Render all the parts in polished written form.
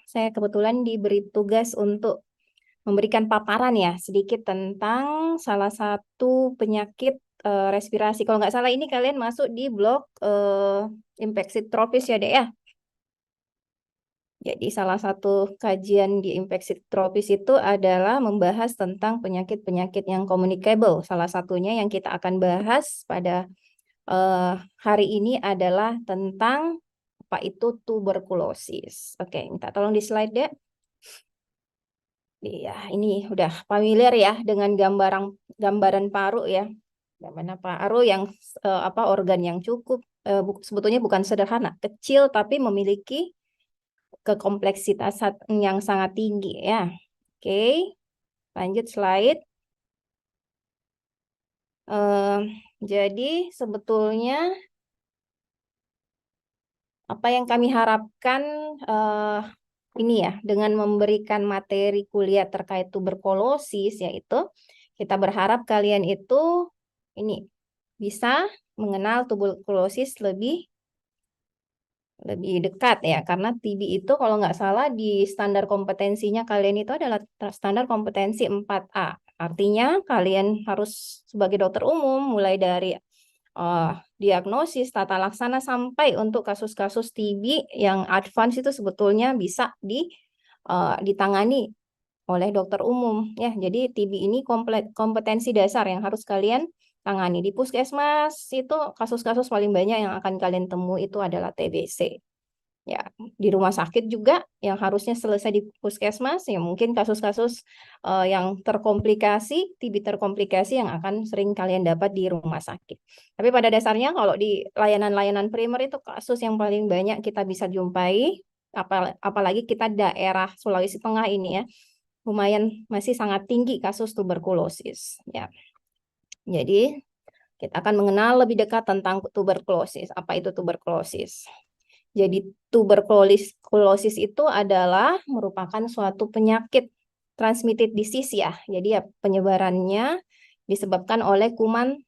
saya kebetulan diberi tugas untuk memberikan paparan ya sedikit tentang salah satu penyakit respirasi. Kalau nggak salah ini kalian masuk di blok infeksi tropis ya, Dek ya. Jadi salah satu kajian di infeksi tropis itu adalah membahas tentang penyakit-penyakit yang communicable. Salah satunya yang kita akan bahas pada hari ini adalah tentang apa itu tuberkulosis. Oke, minta tolong di slide, Dek. Iya, ini udah familiar ya dengan gambaran paru ya. Gambaran paru yang apa organ yang cukup sebetulnya bukan sederhana, kecil tapi memiliki kekompleksitas yang sangat tinggi ya. Oke, lanjut slide. Eh, jadi sebetulnya apa yang kami harapkan eh, ini ya dengan memberikan materi kuliah terkait tuberkulosis yaitu kita berharap kalian itu ini bisa mengenal tuberkulosis lebih dekat ya karena TB itu kalau nggak salah di standar kompetensinya kalian itu adalah standar kompetensi 4A. Artinya kalian harus sebagai dokter umum mulai dari diagnosis, tata laksana sampai untuk kasus-kasus TB yang advance itu sebetulnya bisa ditangani oleh dokter umum ya. Jadi TB ini kompetensi dasar yang harus kalian tangani di puskesmas itu kasus-kasus paling banyak yang akan kalian temui itu adalah TBC. Ya, di rumah sakit juga yang harusnya selesai di puskesmas ya mungkin kasus-kasus yang terkomplikasi, TB terkomplikasi yang akan sering kalian dapat di rumah sakit. Tapi pada dasarnya kalau di layanan-layanan primer itu kasus yang paling banyak kita bisa jumpai apalagi kita daerah Sulawesi Tengah ini ya lumayan masih sangat tinggi kasus tuberkulosis ya. Jadi kita akan mengenal lebih dekat tentang tuberkulosis. Apa itu tuberkulosis? Jadi tuberkulosis itu adalah merupakan suatu penyakit transmitted disease ya. Jadi ya penyebarannya disebabkan oleh kuman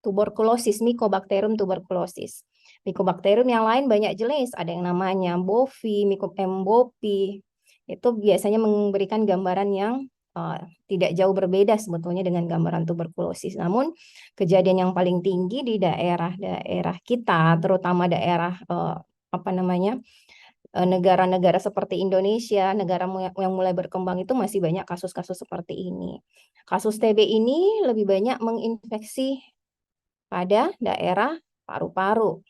tuberkulosis, Mycobacterium tuberculosis. Mycobacterium yang lain banyak jenis, ada yang namanya Bovi, Mycobacterium itu biasanya memberikan gambaran yang tidak jauh berbeda sebetulnya dengan gambaran tuberkulosis. Namun kejadian yang paling tinggi di daerah-daerah kita, terutama daerah apa namanya negara-negara seperti Indonesia, negara yang mulai berkembang itu masih banyak kasus-kasus seperti ini. Kasus TB ini lebih banyak menginfeksi pada daerah paru-paru.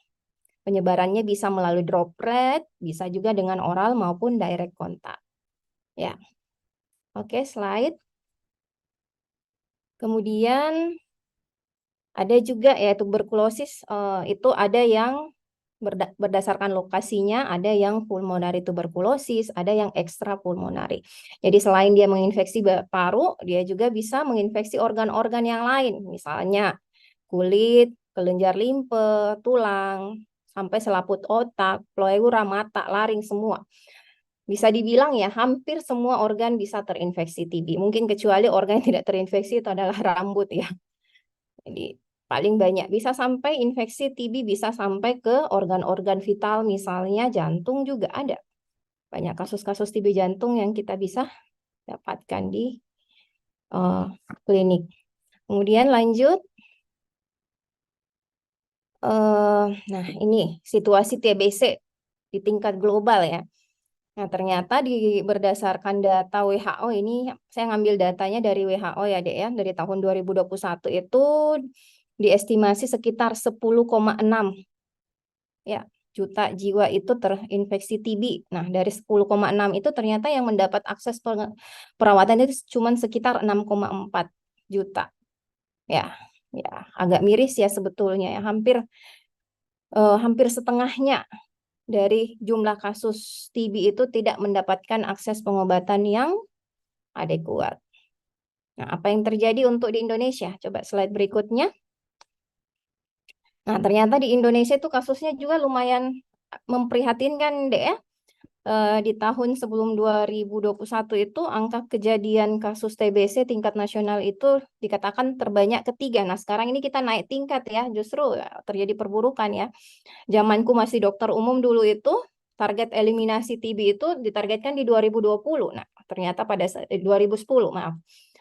Penyebarannya bisa melalui droplet, bisa juga dengan oral maupun direct kontak. Ya, oke slide. Kemudian ada juga ya tuberkulosis itu ada yang berdasarkan lokasinya, ada yang pulmonari tuberkulosis, ada yang ekstra pulmonari. Jadi selain dia menginfeksi paru, dia juga bisa menginfeksi organ-organ yang lain, misalnya kulit, kelenjar limpe, tulang, sampai selaput otak, pleura, mata, laring, semua. Bisa dibilang ya hampir semua organ bisa terinfeksi TB. Mungkin kecuali organ yang tidak terinfeksi itu adalah rambut ya. Jadi paling banyak bisa sampai infeksi TB bisa sampai ke organ-organ vital misalnya jantung juga ada. Banyak kasus-kasus TB jantung yang kita bisa dapatkan di klinik. Kemudian lanjut. Nah, ini situasi TBC di tingkat global ya. Nah, ternyata berdasarkan data WHO ini, saya ngambil datanya dari WHO ya, Dek ya, dari tahun 2021 itu diestimasi sekitar 10,6 ya, juta jiwa itu terinfeksi TB. Nah, dari 10,6 itu ternyata yang mendapat akses perawatan itu cuma sekitar 6,4 juta. Ya, ya agak miris ya sebetulnya ya, hampir setengahnya dari jumlah kasus TB itu tidak mendapatkan akses pengobatan yang adekuat. Nah, apa yang terjadi untuk di Indonesia? Coba slide berikutnya. Nah, ternyata di Indonesia itu kasusnya juga lumayan memprihatinkan, Dek ya. Di tahun sebelum 2021 itu angka kejadian kasus TBC tingkat nasional itu dikatakan terbanyak ketiga. Nah, sekarang ini kita naik tingkat ya, justru terjadi perburukan ya. Zamanku masih dokter umum dulu itu target eliminasi TB itu ditargetkan di 2020. Nah, ternyata pada 2010, maaf.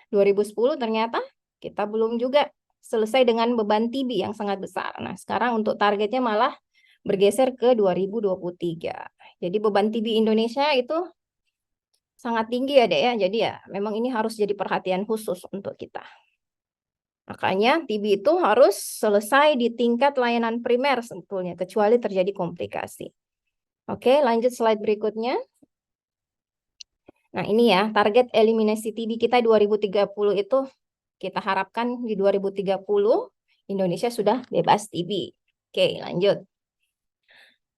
2010 ternyata kita belum juga selesai dengan beban TB yang sangat besar. Nah, sekarang untuk targetnya malah bergeser ke 2023. Jadi beban TB Indonesia itu sangat tinggi ya, Dek ya. Jadi ya memang ini harus jadi perhatian khusus untuk kita. Makanya TB itu harus selesai di tingkat layanan primer sebetulnya, kecuali terjadi komplikasi. Oke, lanjut slide berikutnya. Nah, ini ya, target eliminasi TB kita 2030 itu kita harapkan di 2030 Indonesia sudah bebas TB. Oke, lanjut.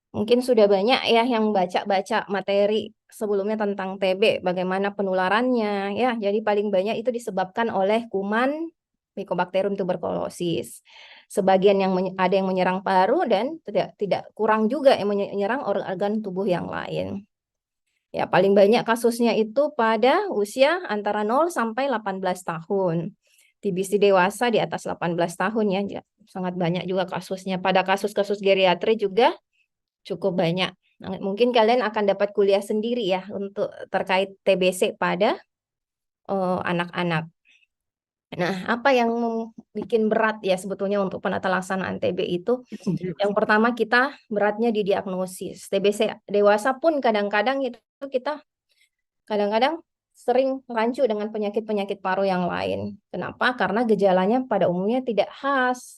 Mungkin sudah banyak ya yang baca-baca materi sebelumnya tentang TB, bagaimana penularannya ya. Jadi paling banyak itu disebabkan oleh kuman Mycobacterium tuberculosis. Sebagian yang ada yang menyerang paru dan tidak kurang juga yang menyerang organ tubuh yang lain. Ya, paling banyak kasusnya itu pada usia antara 0 sampai 18 tahun. TBC dewasa di atas 18 tahun ya, sangat banyak juga kasusnya. Pada kasus-kasus geriatri juga cukup banyak. Nah, mungkin kalian akan dapat kuliah sendiri ya untuk terkait TBC pada anak-anak. Nah, apa yang bikin berat ya sebetulnya untuk penata laksanaan TB itu? Yang pertama kita beratnya di diagnosis. TBC dewasa pun kadang-kadang itu kita kadang-kadang sering rancu dengan penyakit-penyakit paru yang lain. Kenapa? Karena gejalanya pada umumnya tidak khas.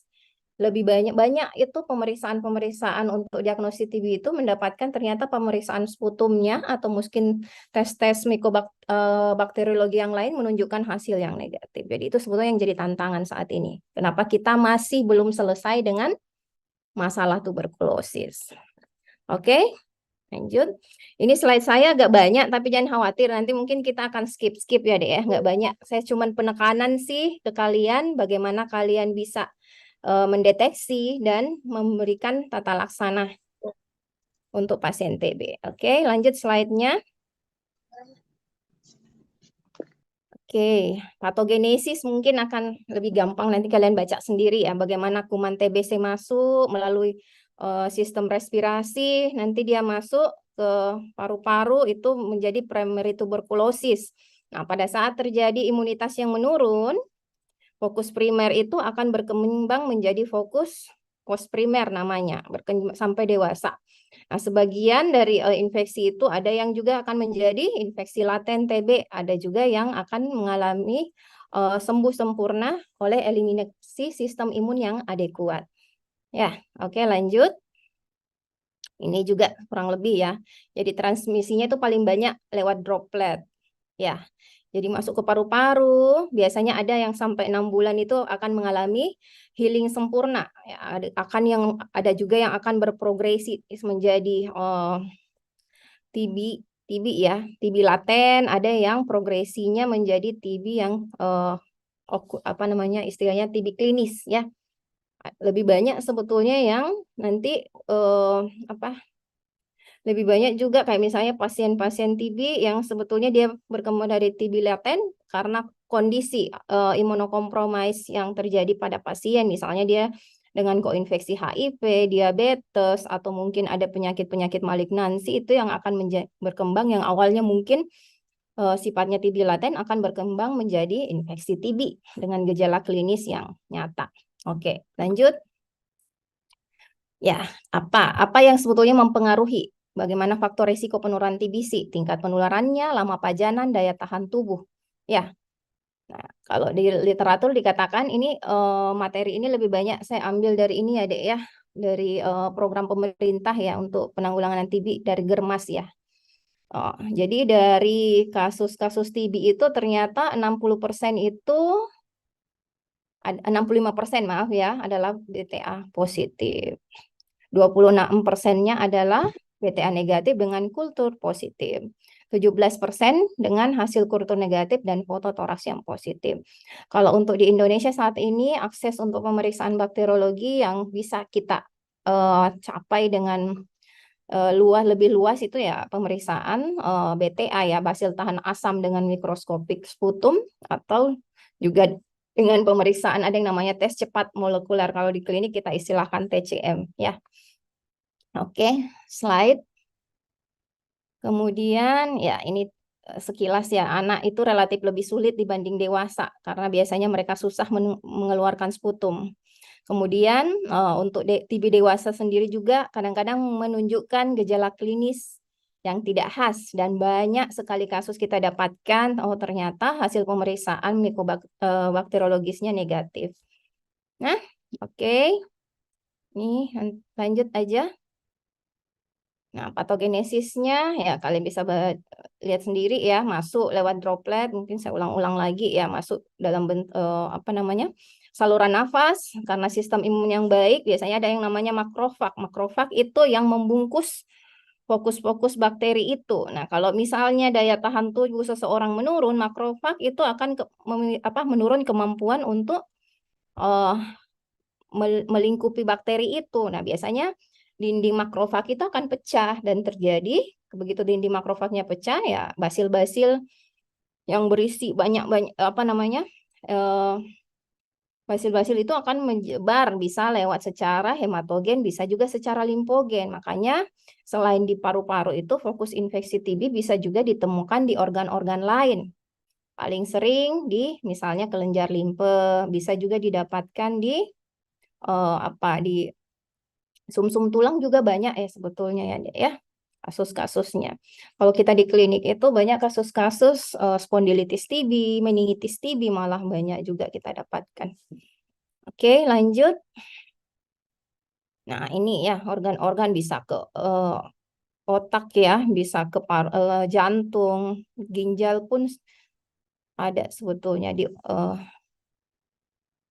Lebih banyak itu pemeriksaan-pemeriksaan untuk diagnosis TB itu mendapatkan ternyata pemeriksaan sputumnya atau mungkin tes-tes bakteriologi yang lain menunjukkan hasil yang negatif. Jadi itu sebetulnya yang jadi tantangan saat ini. Kenapa kita masih belum selesai dengan masalah tuberkulosis. Oke, lanjut. Ini slide saya agak banyak, tapi jangan khawatir. Nanti mungkin kita akan skip ya deh ya. Nggak banyak. Saya cuma penekanan sih ke kalian, bagaimana kalian bisa mendeteksi dan memberikan tata laksana untuk pasien TB. Oke, lanjut slide-nya. Oke, patogenesis mungkin akan lebih gampang nanti kalian baca sendiri ya, bagaimana kuman TBC masuk melalui sistem respirasi, nanti dia masuk ke paru-paru itu menjadi primary tuberculosis. Nah, pada saat terjadi imunitas yang menurun, fokus primer itu akan berkembang menjadi fokus post primer namanya, sampai dewasa. Nah, sebagian dari infeksi itu ada yang juga akan menjadi infeksi laten TB, ada juga yang akan mengalami sembuh sempurna oleh eliminasi sistem imun yang adekuat. Ya, oke lanjut. Ini juga kurang lebih ya. Jadi transmisinya itu paling banyak lewat droplet. Ya, jadi masuk ke paru-paru, biasanya ada yang sampai 6 bulan itu akan mengalami healing sempurna. Ya, ada juga yang akan berprogresi menjadi TB ya, TB laten, ada yang progresinya menjadi TB yang apa namanya istilahnya TB klinis ya. Lebih banyak sebetulnya yang nanti lebih banyak juga kayak misalnya pasien-pasien TB yang sebetulnya dia berkembang dari TB laten karena kondisi imunokompromis yang terjadi pada pasien. Misalnya dia dengan koinfeksi HIV, diabetes, atau mungkin ada penyakit-penyakit malignansi itu yang akan berkembang yang awalnya mungkin sifatnya TB laten akan berkembang menjadi infeksi TB dengan gejala klinis yang nyata. Oke, lanjut. Ya, apa yang sebetulnya mempengaruhi bagaimana faktor risiko penurunan TBC, tingkat penularannya, lama pajanan, daya tahan tubuh. Ya, nah kalau di literatur dikatakan ini materi ini lebih banyak saya ambil dari ini ya dek ya, dari program pemerintah ya untuk penanggulangan TB dari Germas ya. Jadi dari kasus-kasus TB itu ternyata 60% itu 65% maaf ya adalah BTA positif. 26%-nya adalah BTA negatif dengan kultur positif. 17% dengan hasil kultur negatif dan fototoraks yang positif. Kalau untuk di Indonesia saat ini akses untuk pemeriksaan bakteriologi yang bisa kita capai dengan lebih luas itu ya pemeriksaan BTA ya, basil tahan asam dengan mikroskopik sputum, atau juga dengan pemeriksaan ada yang namanya tes cepat molekuler, kalau di klinik kita istilahkan TCM ya. Oke, slide. Kemudian ya ini sekilas ya, anak itu relatif lebih sulit dibanding dewasa karena biasanya mereka susah mengeluarkan sputum. Kemudian untuk TB dewasa sendiri juga kadang-kadang menunjukkan gejala klinis yang tidak khas dan banyak sekali kasus kita dapatkan, oh ternyata hasil pemeriksaan mikobakteriologisnya negatif. Nah, oke. Nih lanjut aja. Nah, patogenesisnya ya kalian bisa lihat sendiri ya, masuk lewat droplet, mungkin saya ulang-ulang lagi ya, masuk dalam apa namanya? Saluran nafas karena sistem imun yang baik, biasanya ada yang namanya makrofag. Makrofag itu yang membungkus fokus-fokus bakteri itu. Nah, kalau misalnya daya tahan tubuh seseorang menurun, makrofag itu akan menurun kemampuan untuk eh, melingkupi bakteri itu. Nah, biasanya dinding makrofag itu akan pecah dan terjadi begitu dinding makrofagnya pecah ya basil-basil yang berisi banyak-banyak apa namanya eh, basil-basil itu akan menyebar bisa lewat secara hematogen bisa juga secara limfogen. Makanya selain di paru-paru itu fokus infeksi TB bisa juga ditemukan di organ-organ lain. Paling sering di misalnya kelenjar limfe, bisa juga didapatkan di di sumsum tulang juga banyak ya sebetulnya ya, Dek, ya kasus-kasusnya. Kalau kita di klinik itu banyak kasus-kasus spondilitis TB, meningitis TB malah banyak juga kita dapatkan. Oke, lanjut. Nah, ini ya organ-organ bisa ke otak ya, bisa ke jantung, ginjal pun ada sebetulnya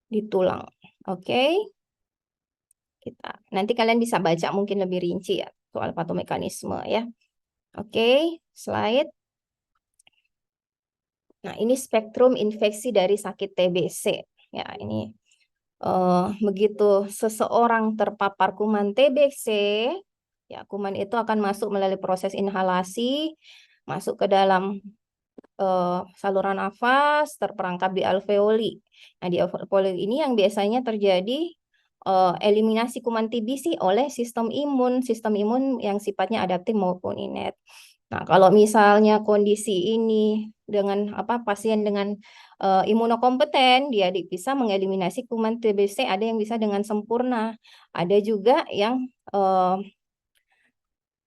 di tulang. Oke. Nanti kalian bisa baca mungkin lebih rinci ya soal patomekanisme ya. Oke, slide. Nah, ini spektrum infeksi dari sakit TBC. Ya, ini begitu seseorang terpapar kuman TBC, ya kuman itu akan masuk melalui proses inhalasi, masuk ke dalam saluran nafas, terperangkap di alveoli. Nah, di alveoli ini yang biasanya terjadi eliminasi kuman TBC oleh sistem imun yang sifatnya adaptif maupun inet. Nah, kalau misalnya kondisi ini dengan pasien dengan imunokompeten, dia bisa mengeliminasi kuman TBC, ada yang bisa dengan sempurna, ada juga yang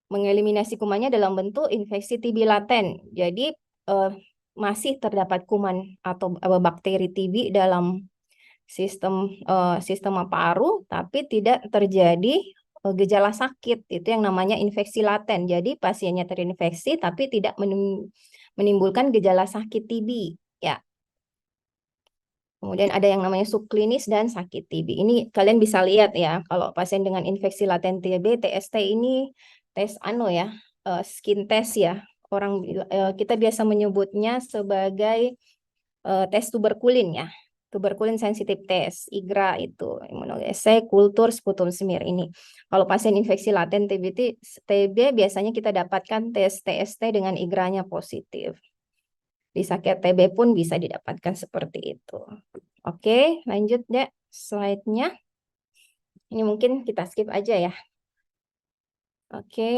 mengeliminasi kumannya dalam bentuk infeksi TB laten. Jadi masih terdapat kuman atau bakteri TB dalam sistem paru, tapi tidak terjadi gejala sakit. Itu yang namanya infeksi laten. Jadi pasiennya terinfeksi tapi tidak menimbulkan gejala sakit TB. Ya. Kemudian ada yang namanya subklinis dan sakit TB. Ini kalian bisa lihat ya, kalau pasien dengan infeksi laten TB, TST ini tes ya, skin test ya. Kita biasa menyebutnya sebagai tes tuberkulin ya. Tuberkulin sensitif test, IGRA itu, imunogesek, kultur, sputum smear ini. Kalau pasien infeksi laten TB biasanya kita dapatkan tes TST dengan IGRA-nya positif. Di sakit TB pun bisa didapatkan seperti itu. Oke, lanjut deh slide-nya. Ini mungkin kita skip aja ya. Oke,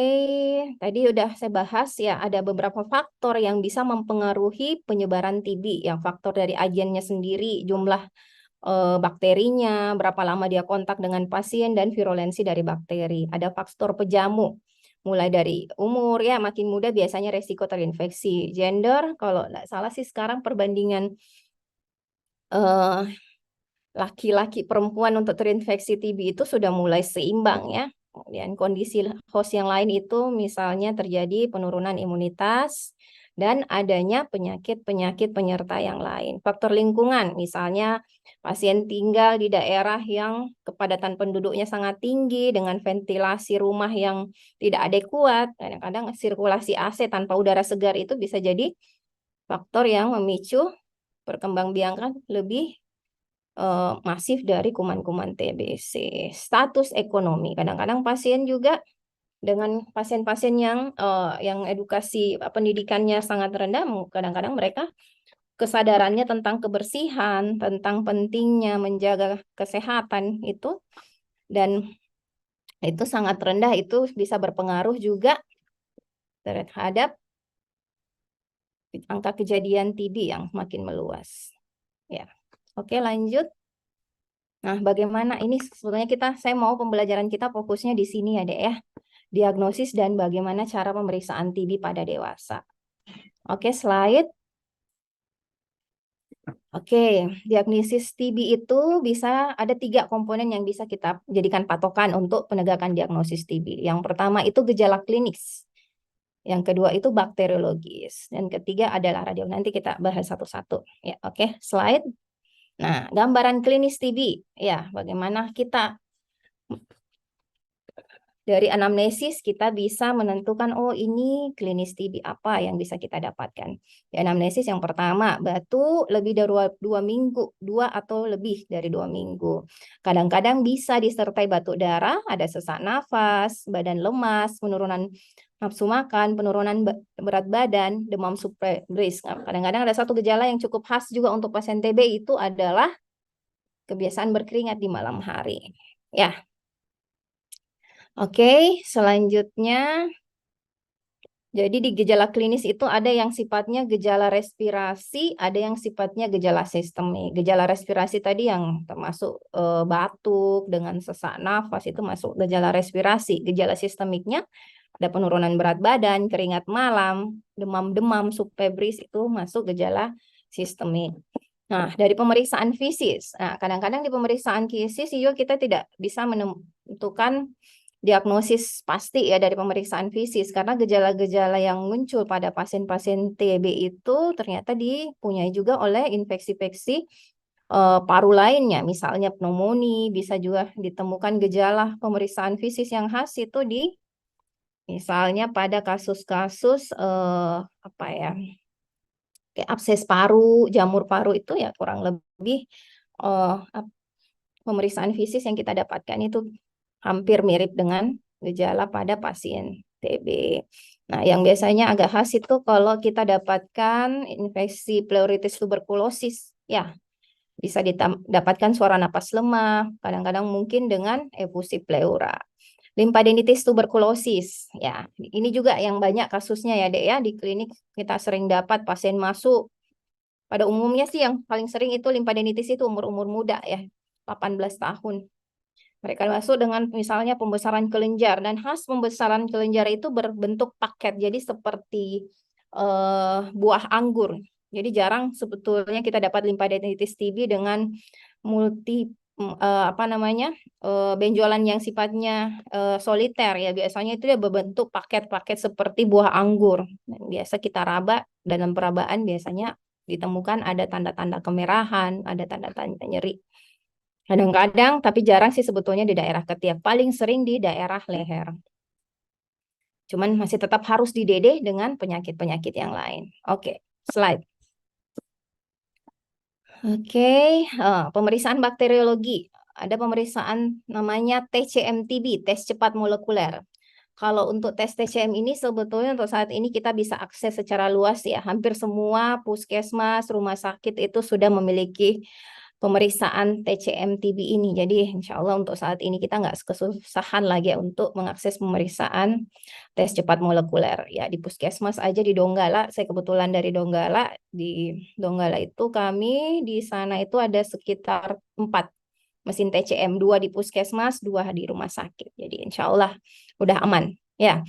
tadi udah saya bahas ya, ada beberapa faktor yang bisa mempengaruhi penyebaran TB. Yang faktor dari agennya sendiri, jumlah bakterinya, berapa lama dia kontak dengan pasien, dan virulensi dari bakteri. Ada faktor pejamu, mulai dari umur ya, makin muda biasanya resiko terinfeksi. Gender, kalau nggak salah sih sekarang perbandingan laki-laki perempuan untuk terinfeksi TB itu sudah mulai seimbang ya. Kemudian kondisi host yang lain itu misalnya terjadi penurunan imunitas dan adanya penyakit-penyakit penyerta yang lain. Faktor lingkungan, misalnya pasien tinggal di daerah yang kepadatan penduduknya sangat tinggi dengan ventilasi rumah yang tidak adekuat, kadang-kadang sirkulasi AC tanpa udara segar itu bisa jadi faktor yang memicu perkembangbiakan lebih masif dari kuman-kuman TBC. Status ekonomi, kadang-kadang pasien juga dengan pasien-pasien yang edukasi pendidikannya sangat rendah, kadang-kadang mereka kesadarannya tentang kebersihan, tentang pentingnya menjaga kesehatan itu, dan itu sangat rendah, itu bisa berpengaruh juga terhadap angka kejadian TB yang makin meluas. Ya, oke lanjut. Nah, bagaimana ini sebetulnya saya mau pembelajaran kita fokusnya di sini ya, Dek ya. Diagnosis dan bagaimana cara pemeriksaan TB pada dewasa. Oke, slide. Oke, diagnosis TB itu bisa ada 3 komponen yang bisa kita jadikan patokan untuk penegakan diagnosis TB. Yang pertama itu gejala klinis. Yang kedua itu bakteriologis. Dan ketiga adalah radio. Nanti kita bahas satu-satu. Ya, oke, slide. Nah, gambaran klinis TB. Ya, bagaimana kita dari anamnesis kita bisa menentukan, oh ini klinis TB apa yang bisa kita dapatkan. Di anamnesis yang pertama, batuk lebih dari 2 minggu, 2 atau lebih dari 2 minggu. Kadang-kadang bisa disertai batuk darah, ada sesak nafas, badan lemas, penurunan nafsu makan, penurunan berat badan, demam subfebris. Kadang-kadang ada satu gejala yang cukup khas juga untuk pasien TB itu adalah kebiasaan berkeringat di malam hari. Ya, oke, selanjutnya, jadi di gejala klinis itu ada yang sifatnya gejala respirasi, ada yang sifatnya gejala sistemik. Gejala respirasi tadi yang termasuk batuk dengan sesak nafas itu masuk gejala respirasi. Gejala sistemiknya ada penurunan berat badan, keringat malam, demam-demam, subfebris itu masuk gejala sistemik. Nah, dari pemeriksaan fisis. Nah, kadang-kadang di pemeriksaan fisis juga kita tidak bisa menentukan diagnosis pasti ya dari pemeriksaan fisis karena gejala-gejala yang muncul pada pasien-pasien TB itu ternyata dipunyai juga oleh infeksi-infeksi paru lainnya, misalnya pneumonia, bisa juga ditemukan gejala pemeriksaan fisis yang khas itu di misalnya pada kasus-kasus apa ya, kayak abses paru, jamur paru itu ya kurang lebih pemeriksaan fisis yang kita dapatkan itu hampir mirip dengan gejala pada pasien TB. Nah, yang biasanya agak khas itu kalau kita dapatkan infeksi pleuritis tuberkulosis, ya bisa didapatkan suara napas lemah, kadang-kadang mungkin dengan efusi pleura. Limfadenitis tuberkulosis, ya ini juga yang banyak kasusnya ya Dek ya, di klinik kita sering dapat pasien masuk. Pada umumnya sih yang paling sering itu limfadenitis itu umur-umur muda ya, 18 tahun. Mereka masuk dengan misalnya pembesaran kelenjar dan khas pembesaran kelenjar itu berbentuk paket, jadi seperti buah anggur. Jadi jarang sebetulnya kita dapat limfadenitis TB dengan multi apa namanya benjolan yang sifatnya soliter ya. Biasanya itu dia berbentuk paket-paket seperti buah anggur. Biasa kita raba, dalam perabaan biasanya ditemukan ada tanda-tanda kemerahan, ada tanda-tanda nyeri. Kadang-kadang, tapi jarang sih sebetulnya di daerah ketiak. Paling sering di daerah leher. Cuman masih tetap harus didedeh dengan penyakit-penyakit yang lain. Oke, slide. Oke, pemeriksaan bakteriologi. Ada pemeriksaan namanya TCM-TB, tes cepat molekuler. Kalau untuk tes TCM ini sebetulnya untuk saat ini kita bisa akses secara luas ya. Hampir semua puskesmas, rumah sakit itu sudah memiliki pemeriksaan TCM TB ini. Jadi insya Allah untuk saat ini kita nggak kesusahan lagi untuk mengakses pemeriksaan tes cepat molekuler. Ya di puskesmas aja di Donggala, saya kebetulan dari Donggala. Di Donggala itu kami di sana itu ada sekitar 4 mesin TCM, 2 di puskesmas, 2 di rumah sakit. Jadi insya Allah udah aman. Ya,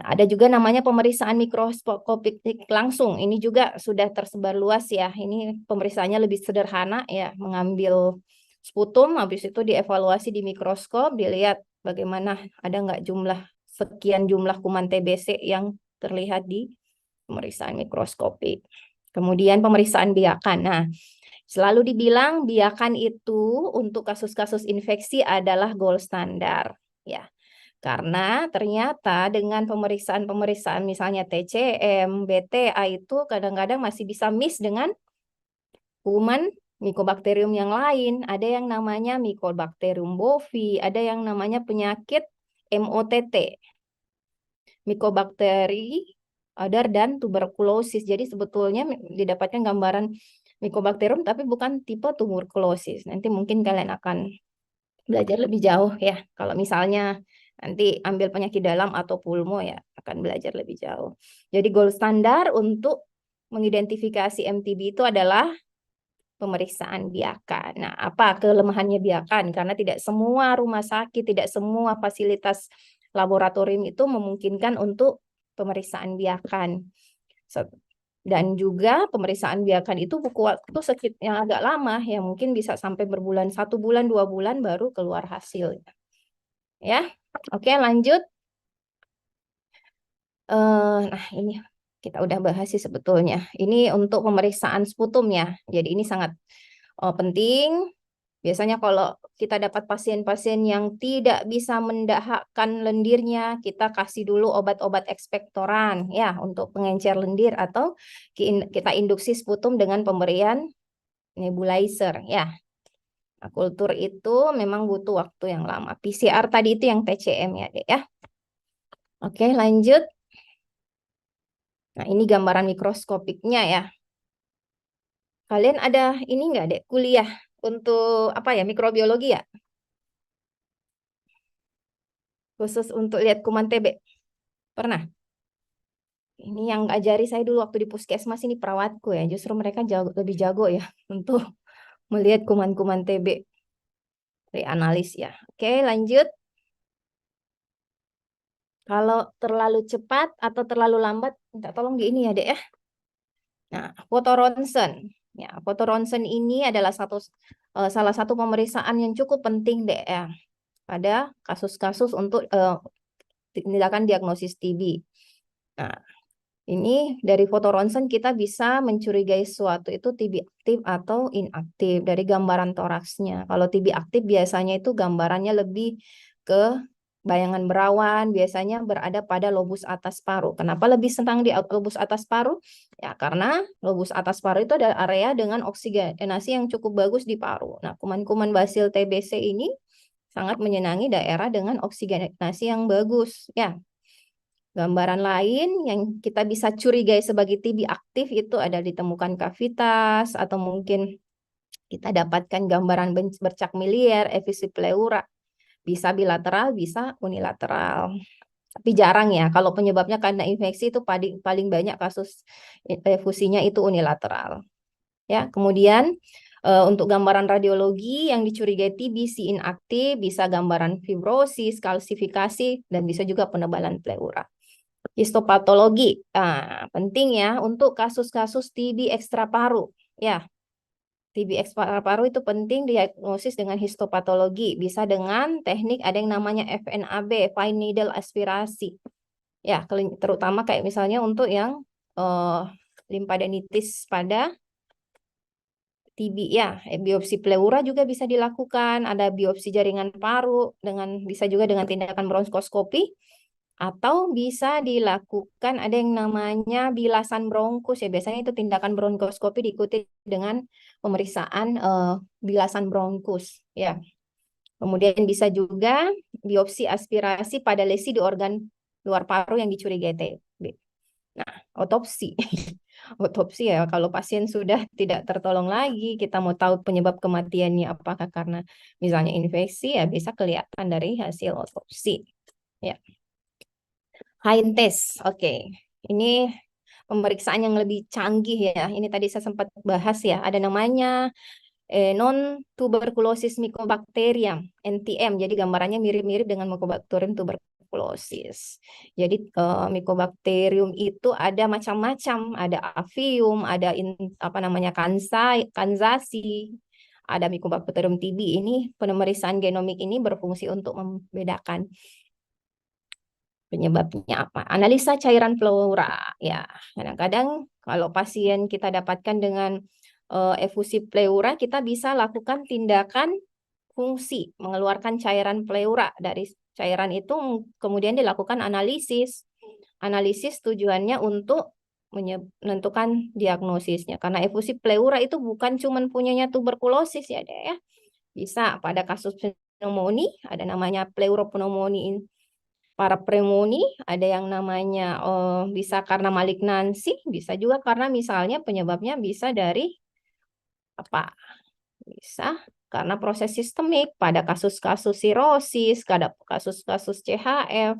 ada juga namanya pemeriksaan mikroskopik langsung. Ini juga sudah tersebar luas ya. Ini pemeriksaannya lebih sederhana ya, mengambil sputum, habis itu dievaluasi di mikroskop, dilihat bagaimana ada nggak sekian jumlah kuman TBC yang terlihat di pemeriksaan mikroskopik. Kemudian pemeriksaan biakan. Nah, selalu dibilang biakan itu untuk kasus-kasus infeksi adalah gold standar ya. Karena ternyata dengan pemeriksaan-pemeriksaan misalnya TCM, BTA itu kadang-kadang masih bisa miss dengan kuman Mycobacterium yang lain. Ada yang namanya Mycobacterium bovi, ada yang namanya penyakit MOTT, Mycobacteri other dan tuberkulosis. Jadi sebetulnya didapatkan gambaran Mycobacterium tapi bukan tipe tuberkulosis. Nanti mungkin kalian akan belajar lebih jauh ya. Kalau misalnya nanti ambil penyakit dalam atau pulmo ya akan belajar lebih jauh. Jadi gold standar untuk mengidentifikasi MTB itu adalah pemeriksaan biakan. Nah, apa kelemahannya biakan? Karena tidak semua rumah sakit, tidak semua fasilitas laboratorium itu memungkinkan untuk pemeriksaan biakan. Dan juga pemeriksaan biakan itu buku waktu yang agak lama, yang mungkin bisa sampai berbulan, 1 bulan, 2 bulan baru keluar hasil. Ya, oke lanjut. Nah ini kita udah bahas sih sebetulnya. Ini untuk pemeriksaan sputum ya. Jadi ini sangat penting. Biasanya kalau kita dapat pasien-pasien yang tidak bisa mendahakkan lendirnya, kita kasih dulu obat-obat ekspektoran ya untuk pengencer lendir, atau kita induksi sputum dengan pemberian nebulizer ya. Nah, kultur itu memang butuh waktu yang lama. PCR tadi itu yang TCM ya, Dek ya. Oke, lanjut. Nah, ini gambaran mikroskopiknya ya. Kalian ada ini nggak, Dek, kuliah untuk apa ya, mikrobiologi ya? Khusus untuk lihat kuman TB. Pernah? Ini yang ajari saya dulu waktu di puskesmas, ini perawatku ya. Justru mereka lebih jago ya untuk melihat kuman-kuman TB. Reanalis ya. Oke, lanjut. Kalau terlalu cepat atau terlalu lambat, minta tolong di ini ya, Dek ya. Nah, foto ronsen. Ya, foto ronsen ini adalah salah satu pemeriksaan yang cukup penting, Dek ya, pada kasus-kasus untuk tindakan diagnosis TB. Nah, ini dari foto ronsen kita bisa mencurigai suatu itu TB aktif atau inaktif dari gambaran toraksnya. Kalau TB aktif biasanya itu gambarannya lebih ke bayangan berawan, biasanya berada pada lobus atas paru. Kenapa lebih senang di lobus atas paru? Ya, karena lobus atas paru itu adalah area dengan oksigenasi yang cukup bagus di paru. Nah, kuman-kuman basil TBC ini sangat menyenangi daerah dengan oksigenasi yang bagus. Ya, gambaran lain yang kita bisa curigai sebagai TB aktif itu ada ditemukan kavitas, atau mungkin kita dapatkan gambaran bercak miliar, efisi pleura. Bisa bilateral, bisa unilateral. Tapi jarang ya, kalau penyebabnya karena infeksi itu paling banyak kasus efusinya itu unilateral. Ya, kemudian untuk gambaran radiologi yang dicurigai TBC inaktif bisa gambaran fibrosis, kalsifikasi, dan bisa juga penebalan pleura. Histopatologi, nah, penting ya untuk kasus-kasus TB ekstra paru. Ya, TB ekstra paru itu penting diagnosis dengan histopatologi. Bisa dengan teknik ada yang namanya FNAB, fine needle aspirasi. Ya, terutama kayak misalnya untuk yang limfadenitis pada TB ya, biopsi pleura juga bisa dilakukan. Ada biopsi jaringan paru bisa juga dengan tindakan bronkoskopi. Atau bisa dilakukan ada yang namanya bilasan bronkus ya. Biasanya itu tindakan bronkoskopi diikuti dengan pemeriksaan bilasan bronkus ya. Kemudian bisa juga biopsi aspirasi pada lesi di organ luar paru yang dicurigai TB. Nah, otopsi. Otopsi ya, kalau pasien sudah tidak tertolong lagi, kita mau tahu penyebab kematiannya apakah karena misalnya infeksi, ya bisa kelihatan dari hasil otopsi. Ya. Hain test, oke. Ini pemeriksaan yang lebih canggih ya. Ini tadi saya sempat bahas ya. Ada namanya non tuberculosis mycobacterium (NTM). Jadi gambarannya mirip-mirip dengan Mycobacterium tuberculosis. Jadi Mycobacterium itu ada macam-macam. Ada avium, ada apa namanya kanzasi, ada Mycobacterium TB. Ini pemeriksaan genomik ini berfungsi untuk membedakan penyebabnya apa. Analisa cairan pleura. Ya, kadang-kadang kalau pasien kita dapatkan dengan efusi pleura, kita bisa lakukan tindakan fungsi, mengeluarkan cairan pleura. Dari cairan itu kemudian dilakukan analisis. Analisis tujuannya untuk menentukan diagnosisnya. Karena efusi pleura itu bukan cuma punyanya tuberkulosis ya, deh ya. Bisa pada kasus pneumonia, ada namanya pleuropneumonia para pneumonia, ada yang namanya bisa karena malignansi, bisa juga karena misalnya penyebabnya bisa dari apa? Bisa karena proses sistemik pada kasus-kasus sirosis, pada kasus-kasus CHF,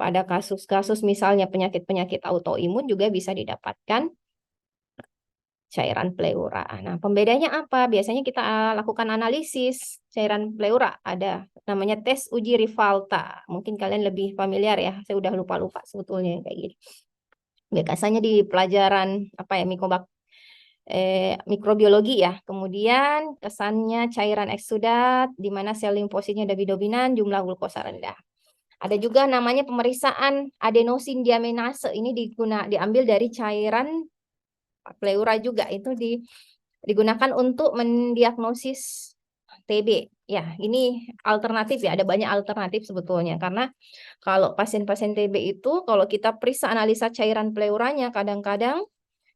pada kasus-kasus misalnya penyakit-penyakit autoimun juga bisa didapatkan cairan pleura. Nah, pembedanya apa? Biasanya kita lakukan analisis cairan pleura. Ada namanya tes uji Rivalta. Mungkin kalian lebih familiar ya. Saya udah lupa-lupa sebetulnya kayak gini. Biasanya di pelajaran apa ya mikrobiologi ya. Kemudian kesannya cairan eksudat di mana sel limfositnya lebih dominan, jumlah glukosa rendah. Ada juga namanya pemeriksaan adenosin diaminase. Ini diambil dari cairan pleura juga. Itu digunakan untuk mendiagnosis TB. Ya, ini alternatif ya. Ada banyak alternatif sebetulnya. Karena kalau pasien-pasien TB itu, kalau kita periksa analisa cairan pleuranya, kadang-kadang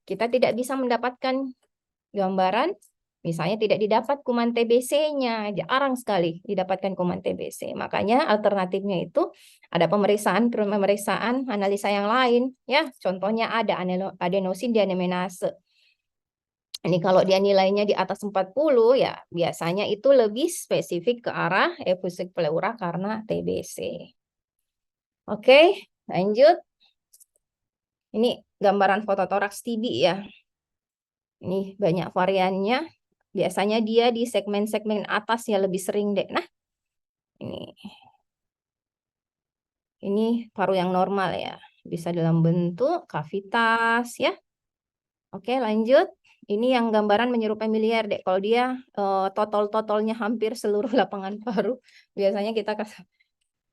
kita tidak bisa mendapatkan gambaran, misalnya tidak didapat kuman TBC-nya, jarang sekali didapatkan kuman TBC. Makanya alternatifnya itu ada pemeriksaan analisa yang lain, ya. Contohnya ada adenosin diaminase. Ini kalau dia nilainya di atas 40 ya biasanya itu lebih spesifik ke arah efusik pleura karena TBC. Oke, lanjut. Ini gambaran fototoraks TB ya. Ini banyak variannya. Biasanya dia di segmen-segmen atas ya lebih sering deh. Nah, ini paru yang normal ya. Bisa dalam bentuk kavitas ya. Oke, lanjut. Ini yang gambaran menyerupai miliar deh. Kalau dia total-totalnya hampir seluruh lapangan paru, biasanya kita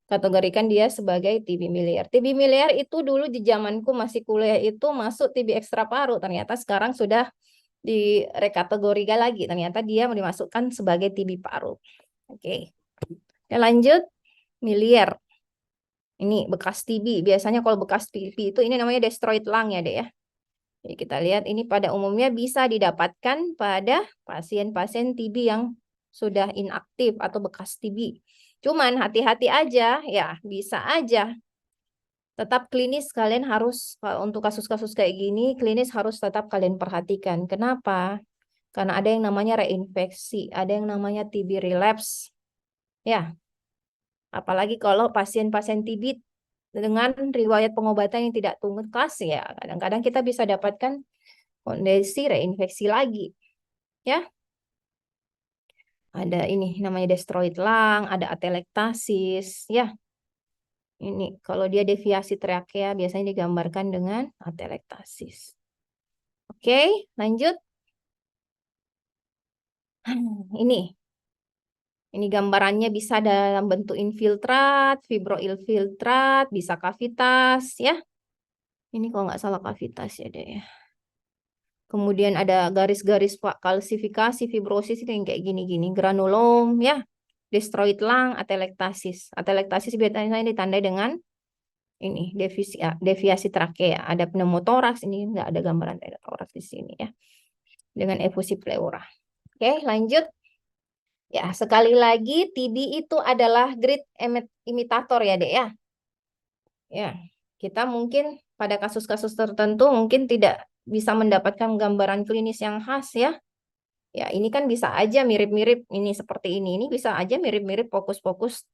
kategorikan dia sebagai TB miliar. TB miliar itu dulu di zamanku masih kuliah itu masuk TB ekstra paru. Ternyata sekarang sudah direkategorikan lagi. Ternyata dia dimasukkan sebagai TB paru. Oke. Ya, lanjut. Miliar. Ini bekas TB. Biasanya kalau bekas TB itu ini namanya destroyed lung ya deh ya. Jadi kita lihat ini pada umumnya bisa didapatkan pada pasien-pasien TB yang sudah inaktif atau bekas TB. Cuman hati-hati aja ya, bisa aja. Tetap klinis kalian harus, untuk kasus-kasus kayak gini, klinis harus tetap kalian perhatikan. Kenapa? Karena ada yang namanya reinfeksi, ada yang namanya TB relapse. Ya, apalagi kalau pasien-pasien TB dengan riwayat pengobatan yang tidak tuntas ya, kadang-kadang kita bisa dapatkan kondisi reinfeksi lagi. Ya. Ada ini namanya destroyed lung, ada atelektasis, ya. Ini kalau dia deviasi trakea biasanya digambarkan dengan atelektasis. Oke, lanjut. Ini gambarannya bisa dalam bentuk infiltrat, fibroinfiltrat, bisa kavitas, ya. Ini kalau nggak salah kavitas ya deh ya. Kemudian ada garis-garis kalsifikasi, fibrosis itu yang kayak gini-gini, granulom, ya, destroyed lung, atelektasis. Atelektasis biasanya ditandai dengan ini deviasi trakea, ada pneumotoraks, ini nggak ada gambaran pneumotoraks di sini ya, dengan efusi pleura. Oke, lanjut. Ya, sekali lagi TB itu adalah great imitator ya, Dek ya. Ya, kita mungkin pada kasus-kasus tertentu mungkin tidak bisa mendapatkan gambaran klinis yang khas ya. Ya, ini kan bisa aja mirip-mirip ini seperti ini. Ini bisa aja mirip-mirip fokus-fokus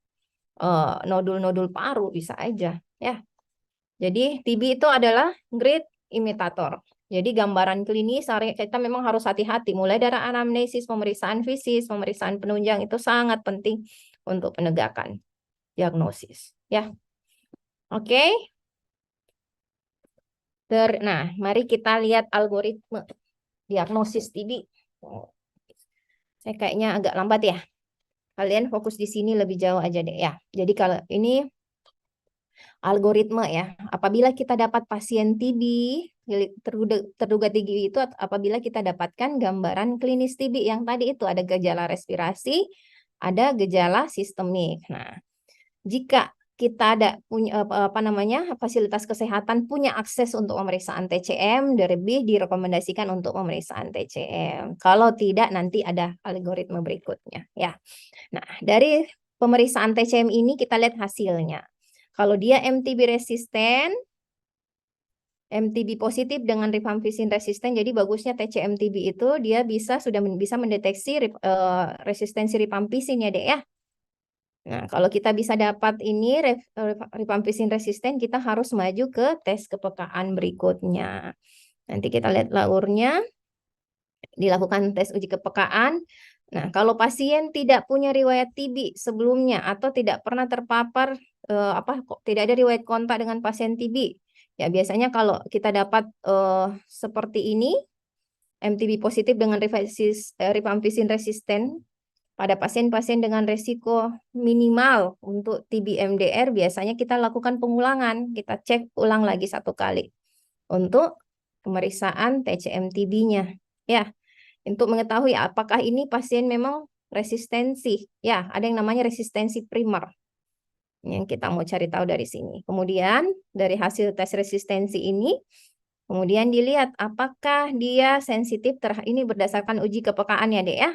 nodul-nodul paru bisa aja ya. Jadi TB itu adalah great imitator. Jadi gambaran klinis kita memang harus hati-hati mulai dari anamnesis, pemeriksaan fisik, pemeriksaan penunjang itu sangat penting untuk penegakan diagnosis ya. Oke. Nah, mari kita lihat algoritma diagnosis TB. Saya kayaknya agak lambat ya. Kalian fokus di sini lebih jauh aja deh ya. Jadi kalau ini algoritma ya. Apabila kita dapat pasien TB, terduga TB itu apabila kita dapatkan gambaran klinis TB yang tadi itu ada gejala respirasi, ada gejala sistemik. Nah, jika kita ada punya fasilitas kesehatan punya akses untuk pemeriksaan TCM, lebih direkomendasikan untuk pemeriksaan TCM. Kalau tidak nanti ada algoritma berikutnya ya. Nah, dari pemeriksaan TCM ini kita lihat hasilnya. Kalau dia MTB resisten, MTB positif dengan rifampicin resisten, jadi bagusnya TCM TB itu dia sudah bisa mendeteksi resistensi rifampicin ya Dek ya. Nah, kalau kita bisa dapat ini rifampicin resisten, kita harus maju ke tes kepekaan berikutnya. Nanti kita lihat laurnya, dilakukan tes uji kepekaan. Nah, kalau pasien tidak punya riwayat TB sebelumnya atau tidak pernah terpapar tidak ada riwayat kontak dengan pasien TB, ya biasanya kalau kita dapat seperti ini, MTB positif dengan rifampicin resisten pada pasien-pasien dengan resiko minimal untuk TB MDR, biasanya kita lakukan pengulangan, kita cek ulang lagi 1 kali untuk pemeriksaan TCM TB-nya. Ya, untuk mengetahui apakah ini pasien memang resistensi. Ya, ada yang namanya resistensi primer yang kita mau cari tahu dari sini. Kemudian dari hasil tes resistensi ini, kemudian dilihat apakah dia sensitif ini berdasarkan uji kepekaan ya, Dek ya.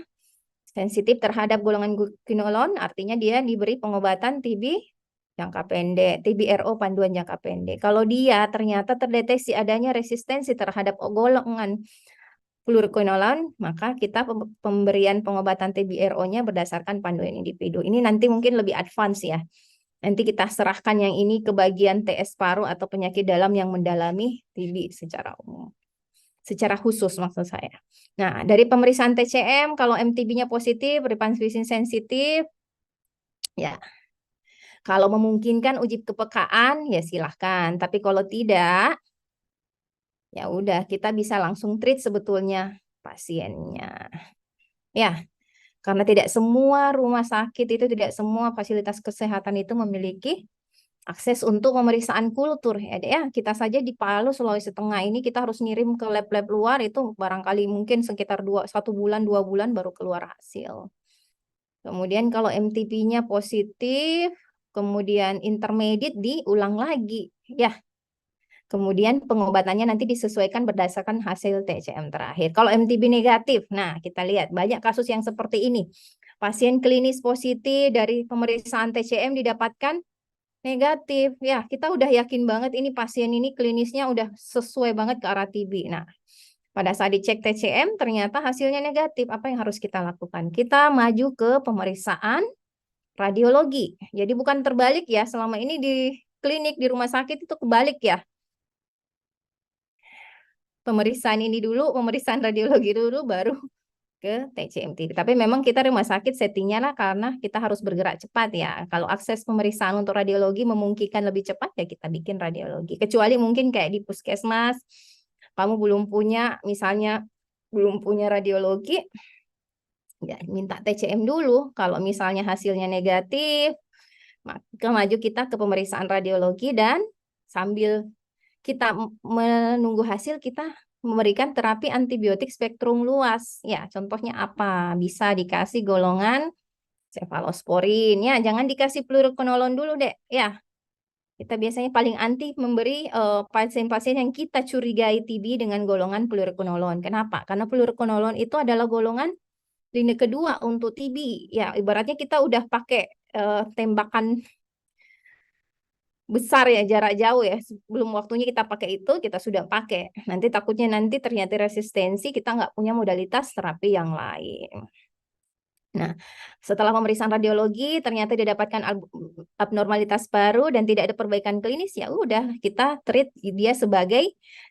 Sensitif terhadap golongan quinolone, artinya dia diberi pengobatan TB jangka pendek, TBRO panduan jangka pendek. Kalau dia ternyata terdeteksi adanya resistensi terhadap golongan fluoroquinolone, maka kita pemberian pengobatan TBRO-nya berdasarkan panduan individu. Ini nanti mungkin lebih advance ya. Nanti kita serahkan yang ini ke bagian TS paru atau penyakit dalam yang mendalami TB secara umum. Secara khusus maksud saya. Nah, dari pemeriksaan TCM, kalau MTB-nya positif, rifampicin sensitif, ya kalau memungkinkan uji kepekaan, ya silahkan. Tapi kalau tidak, ya udah kita bisa langsung treat sebetulnya pasiennya. Ya, karena tidak semua rumah sakit itu, tidak semua fasilitas kesehatan itu memiliki akses untuk pemeriksaan kultur ya, Dek ya. Kita saja di Palu, Sulawesi Tengah ini kita harus ngirim ke lab-lab luar, itu barangkali mungkin sekitar 1 bulan 2 bulan baru keluar hasil. Kemudian kalau MTB-nya positif, kemudian intermediate diulang lagi ya. Kemudian pengobatannya nanti disesuaikan berdasarkan hasil TCM terakhir. Kalau MTB negatif, nah kita lihat banyak kasus yang seperti ini. Pasien klinis positif dari pemeriksaan TCM didapatkan negatif. Ya, kita udah yakin banget ini pasien ini klinisnya udah sesuai banget ke arah TB. Nah, pada saat dicek TCM ternyata hasilnya negatif. Apa yang harus kita lakukan? Kita maju ke pemeriksaan radiologi. Jadi bukan terbalik ya. Selama ini di klinik, di rumah sakit itu kebalik ya. Pemeriksaan ini dulu, pemeriksaan radiologi dulu, baru ke TCM. Tapi memang kita rumah sakit settingnya lah karena kita harus bergerak cepat ya. Kalau akses pemeriksaan untuk radiologi memungkinkan lebih cepat ya kita bikin radiologi. Kecuali mungkin kayak di puskesmas, kamu belum punya, misalnya belum punya radiologi, ya minta TCM dulu. Kalau misalnya hasilnya negatif, maka maju kita ke pemeriksaan radiologi dan sambil kita menunggu hasil, kita memberikan terapi antibiotik spektrum luas. Ya, contohnya apa? Bisa dikasih golongan cefalosporin. Ya, jangan dikasih fluoroquinolone dulu, Dek. Ya, kita biasanya paling anti memberi pasien-pasien yang kita curigai TB dengan golongan fluoroquinolone. Kenapa? Karena fluoroquinolone itu adalah golongan line kedua untuk TB. Ya, ibaratnya kita udah pakai tembakan besar ya, jarak jauh ya, sebelum waktunya kita pakai itu kita sudah pakai, nanti takutnya nanti ternyata resistensi, kita nggak punya modalitas terapi yang lain. Nah, setelah pemeriksaan radiologi ternyata didapatkan abnormalitas baru dan tidak ada perbaikan klinis, ya udah kita treat dia sebagai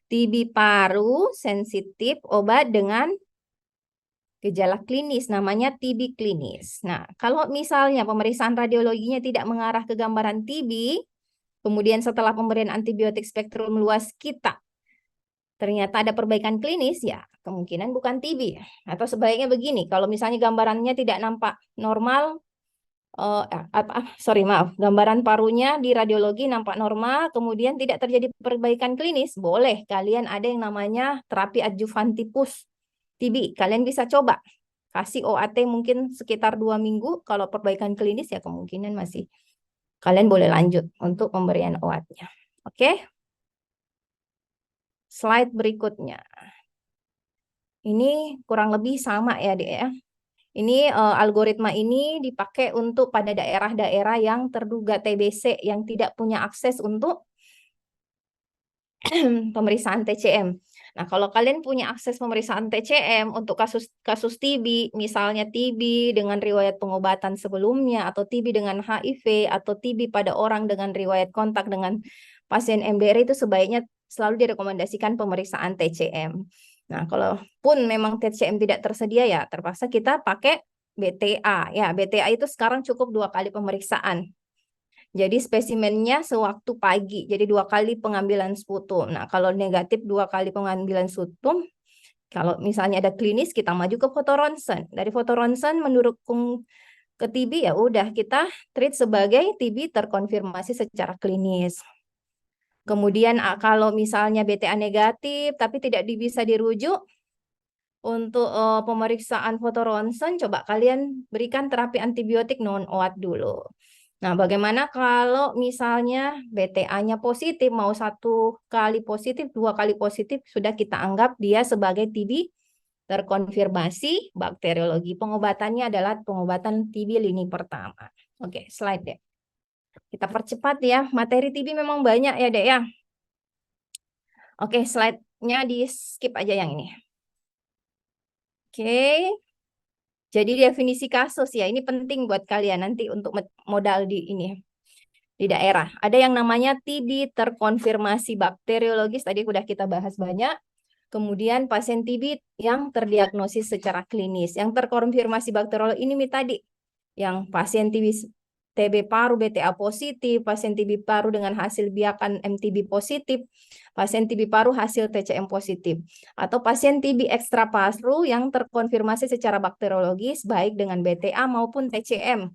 TB paru sensitif obat dengan gejala klinis, namanya TB klinis. Nah, kalau misalnya pemeriksaan radiologinya tidak mengarah ke gambaran TB, kemudian setelah pemberian antibiotik spektrum luas kita ternyata ada perbaikan klinis, ya kemungkinan bukan TB. Atau sebaliknya begini, kalau misalnya gambarannya tidak nampak normal, gambaran parunya di radiologi nampak normal, kemudian tidak terjadi perbaikan klinis, boleh kalian ada yang namanya terapi adjuvantipus TB. Kalian bisa coba kasih OAT mungkin sekitar 2 minggu, kalau perbaikan klinis ya kemungkinan masih kalian boleh lanjut untuk pemberian obatnya. Oke. Slide berikutnya. Ini kurang lebih sama ya, Dek ya. Ini algoritma ini dipakai untuk pada daerah-daerah yang terduga TBC yang tidak punya akses untuk pemeriksaan TCM. Nah, kalau kalian punya akses pemeriksaan TCM untuk kasus TB, misalnya TB dengan riwayat pengobatan sebelumnya, atau TB dengan HIV, atau TB pada orang dengan riwayat kontak dengan pasien MDR, itu sebaiknya selalu direkomendasikan pemeriksaan TCM. Nah, kalaupun memang TCM tidak tersedia, ya terpaksa kita pakai BTA. Ya, BTA itu sekarang cukup 2 kali pemeriksaan. Jadi spesimennya sewaktu pagi, jadi 2 kali pengambilan sputum. Nah, kalau negatif 2 kali pengambilan sputum, kalau misalnya ada klinis, kita maju ke fotoronsen. Dari fotoronsen mendukung ke TB, ya udah kita treat sebagai TB terkonfirmasi secara klinis. Kemudian kalau misalnya BTA negatif tapi tidak bisa dirujuk, untuk pemeriksaan fotoronsen, coba kalian berikan terapi antibiotik non-OAT dulu. Nah, bagaimana kalau misalnya BTA-nya positif, mau 1 kali positif, 2 kali positif, sudah kita anggap dia sebagai TB terkonfirmasi bakteriologi. Pengobatannya adalah pengobatan TB lini pertama. Oke, slide deh. Kita percepat ya, materi TB memang banyak ya dek ya. Oke, slide-nya di skip aja yang ini. Oke. Jadi definisi kasus ya, ini penting buat kalian nanti untuk modal di ini di daerah. Ada yang namanya TB terkonfirmasi bakteriologis, tadi udah kita bahas banyak. Kemudian pasien TB yang terdiagnosis secara klinis, yang terkonfirmasi bakteriologis ini tadi, yang pasien TB paru BTA positif, pasien TB paru dengan hasil biakan MTB positif, pasien TB paru hasil TCM positif, atau pasien TB ekstra paru yang terkonfirmasi secara bakteriologis baik dengan BTA maupun TCM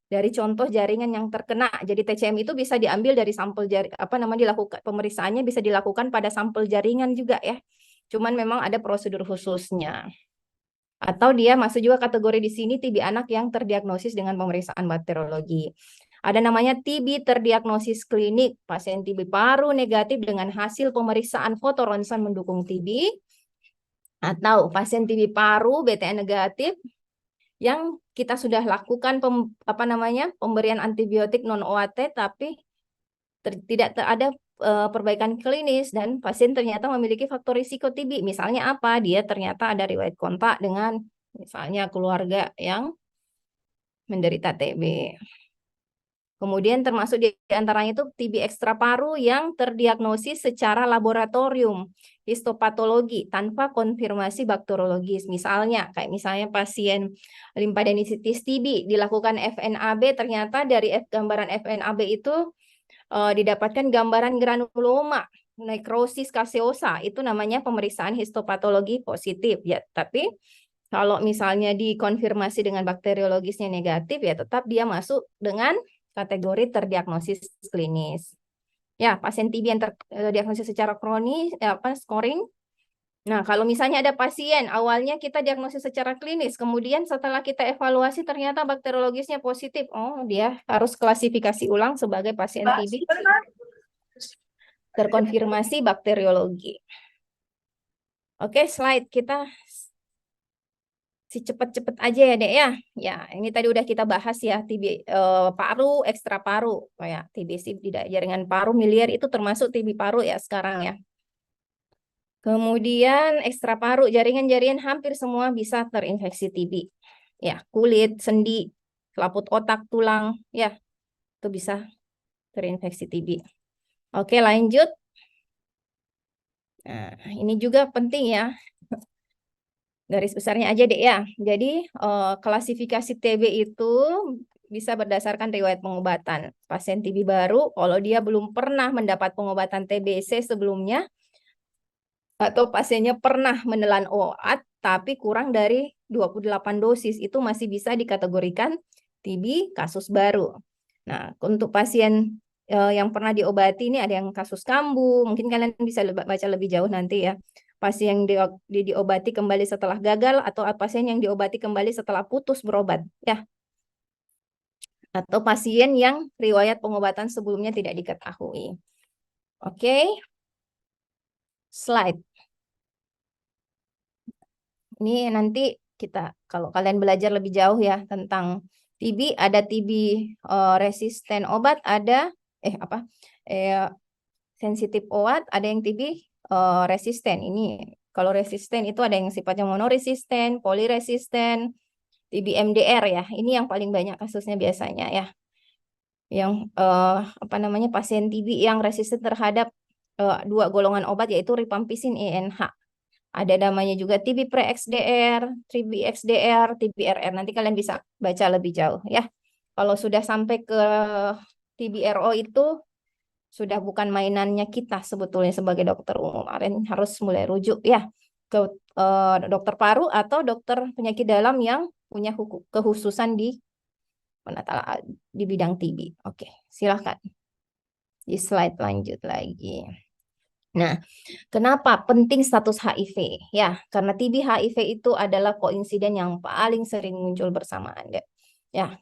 dari contoh jaringan yang terkena. Jadi TCM itu bisa diambil dari sampel dilakukan pemeriksaannya bisa dilakukan pada sampel jaringan juga ya. Cuman memang ada prosedur khususnya. Atau dia masuk juga kategori di sini TB anak yang terdiagnosis dengan pemeriksaan bakteriologi. Ada namanya TB terdiagnosis klinik, pasien TB paru negatif dengan hasil pemeriksaan fotoronsen mendukung TB, atau pasien TB paru BTA negatif yang kita sudah lakukan pemberian antibiotik non OAT tapi tidak ada perbaikan klinis dan pasien ternyata memiliki faktor risiko TB. Misalnya apa? Dia ternyata ada riwayat kontak dengan misalnya keluarga yang menderita TB. Kemudian termasuk di antaranya itu TB ekstra paru yang terdiagnosis secara laboratorium histopatologi tanpa konfirmasi bakteriologis. Misalnya pasien limfadenisitis TB dilakukan FNAB, ternyata dari gambaran FNAB itu didapatkan gambaran granuloma, nekrosis kaseosa, itu namanya pemeriksaan histopatologi positif ya. Tapi kalau misalnya dikonfirmasi dengan bakteriologisnya negatif, ya tetap dia masuk dengan kategori terdiagnosis klinis. Ya, pasien TB yang terdiagnosis secara kronis, scoring. Nah, kalau misalnya ada pasien, awalnya kita diagnosis secara klinis, kemudian setelah kita evaluasi ternyata bakteriologisnya positif, oh dia harus klasifikasi ulang sebagai pasien TB terkonfirmasi bakteriologi. Oke, slide kita cepet-cepet aja ya dek ya. Ya, ini tadi udah kita bahas ya, TB paru, ekstra paru, kayak TBC tidak jaringan paru miliar itu termasuk TB paru ya sekarang ya. Kemudian ekstra paru, jaringan-jaringan hampir semua bisa terinfeksi TB. Ya, kulit, sendi, selaput otak, tulang, ya itu bisa terinfeksi TB. Oke, lanjut. Nah, ini juga penting ya. Garis besarnya aja deh ya. Jadi klasifikasi TB itu bisa berdasarkan riwayat pengobatan. Pasien TB baru, kalau dia belum pernah mendapat pengobatan TBC sebelumnya, atau pasiennya pernah menelan OAT tapi kurang dari 28 dosis, itu masih bisa dikategorikan TB kasus baru. Nah, untuk pasien yang pernah diobati ini ada yang kasus kambuh, mungkin kalian bisa baca lebih jauh nanti ya. Pasien yang diobati kembali setelah gagal, atau pasien yang diobati kembali setelah putus berobat ya. Atau pasien yang riwayat pengobatan sebelumnya tidak diketahui. Oke. Slide. Ini nanti kita, kalau kalian belajar lebih jauh ya tentang TB, ada TB resisten obat, ada sensitif OAT, ada yang TB resisten. Ini kalau resisten itu ada yang sifatnya monoresisten, poliresisten, TB MDR ya. Ini yang paling banyak kasusnya biasanya ya. Yang apa namanya pasien TB yang resisten terhadap dua golongan obat yaitu rifampicin INH. Ada namanya juga TB pre-XDR, TB XDR, TB RR. Nanti kalian bisa baca lebih jauh ya. Kalau sudah sampai ke TB RO itu sudah bukan mainannya kita sebetulnya sebagai dokter umum. Kalian harus mulai rujuk ya ke dokter paru atau dokter penyakit dalam yang punya kehususan di di bidang TB. Oke, silahkan. Di slide lanjut lagi. Nah, kenapa penting status HIV? Ya, karena TB HIV itu adalah koinsiden yang paling sering muncul bersamaan, deh. Ya,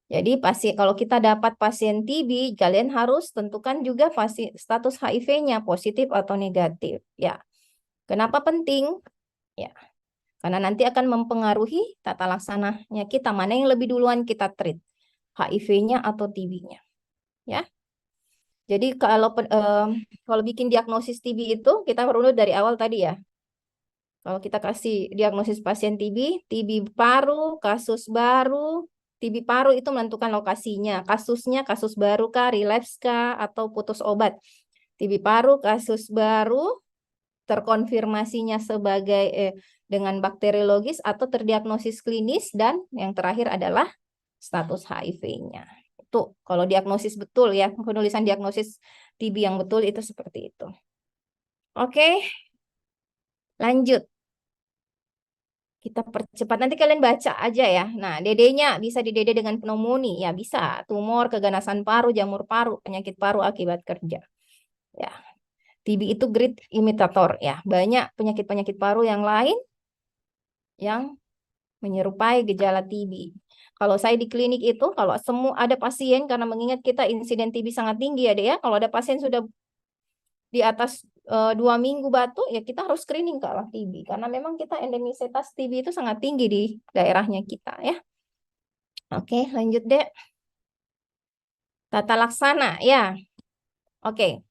jadi kalau kita dapat pasien TB, kalian harus tentukan juga status HIV-nya positif atau negatif. Ya, kenapa penting? Ya, karena nanti akan mempengaruhi tata laksananya kita mana yang lebih duluan kita treat, HIV-nya atau TB-nya. Ya. Jadi kalau bikin diagnosis TB itu kita perlu dari awal tadi ya. Kalau kita kasih diagnosis pasien TB paru, kasus baru, TB paru itu menentukan lokasinya. Kasusnya kasus baru kah, relapse kah, atau putus obat. TB paru, kasus baru, terkonfirmasinya sebagai dengan bakteriologis atau terdiagnosis klinis, dan yang terakhir adalah status HIV-nya. Itu kalau diagnosis betul ya, penulisan diagnosis TB yang betul itu seperti itu. Oke, lanjut. Kita percepat, nanti kalian baca aja ya. Nah, DD-nya bisa didede dengan pneumonia, ya bisa. Tumor, keganasan paru, jamur paru, penyakit paru akibat kerja. Ya, TB itu great imitator ya. Banyak penyakit-penyakit paru yang lain yang menyerupai gejala TB. Kalau saya di klinik itu, kalau semua ada pasien, karena mengingat kita insiden TB sangat tinggi ya, deh ya. Kalau ada pasien sudah di atas 2 minggu batuk, ya kita harus screening ke arah TB. Karena memang kita endemisitas TB itu sangat tinggi di daerahnya kita ya. Oke, lanjut deh. Tata laksana ya. Oke.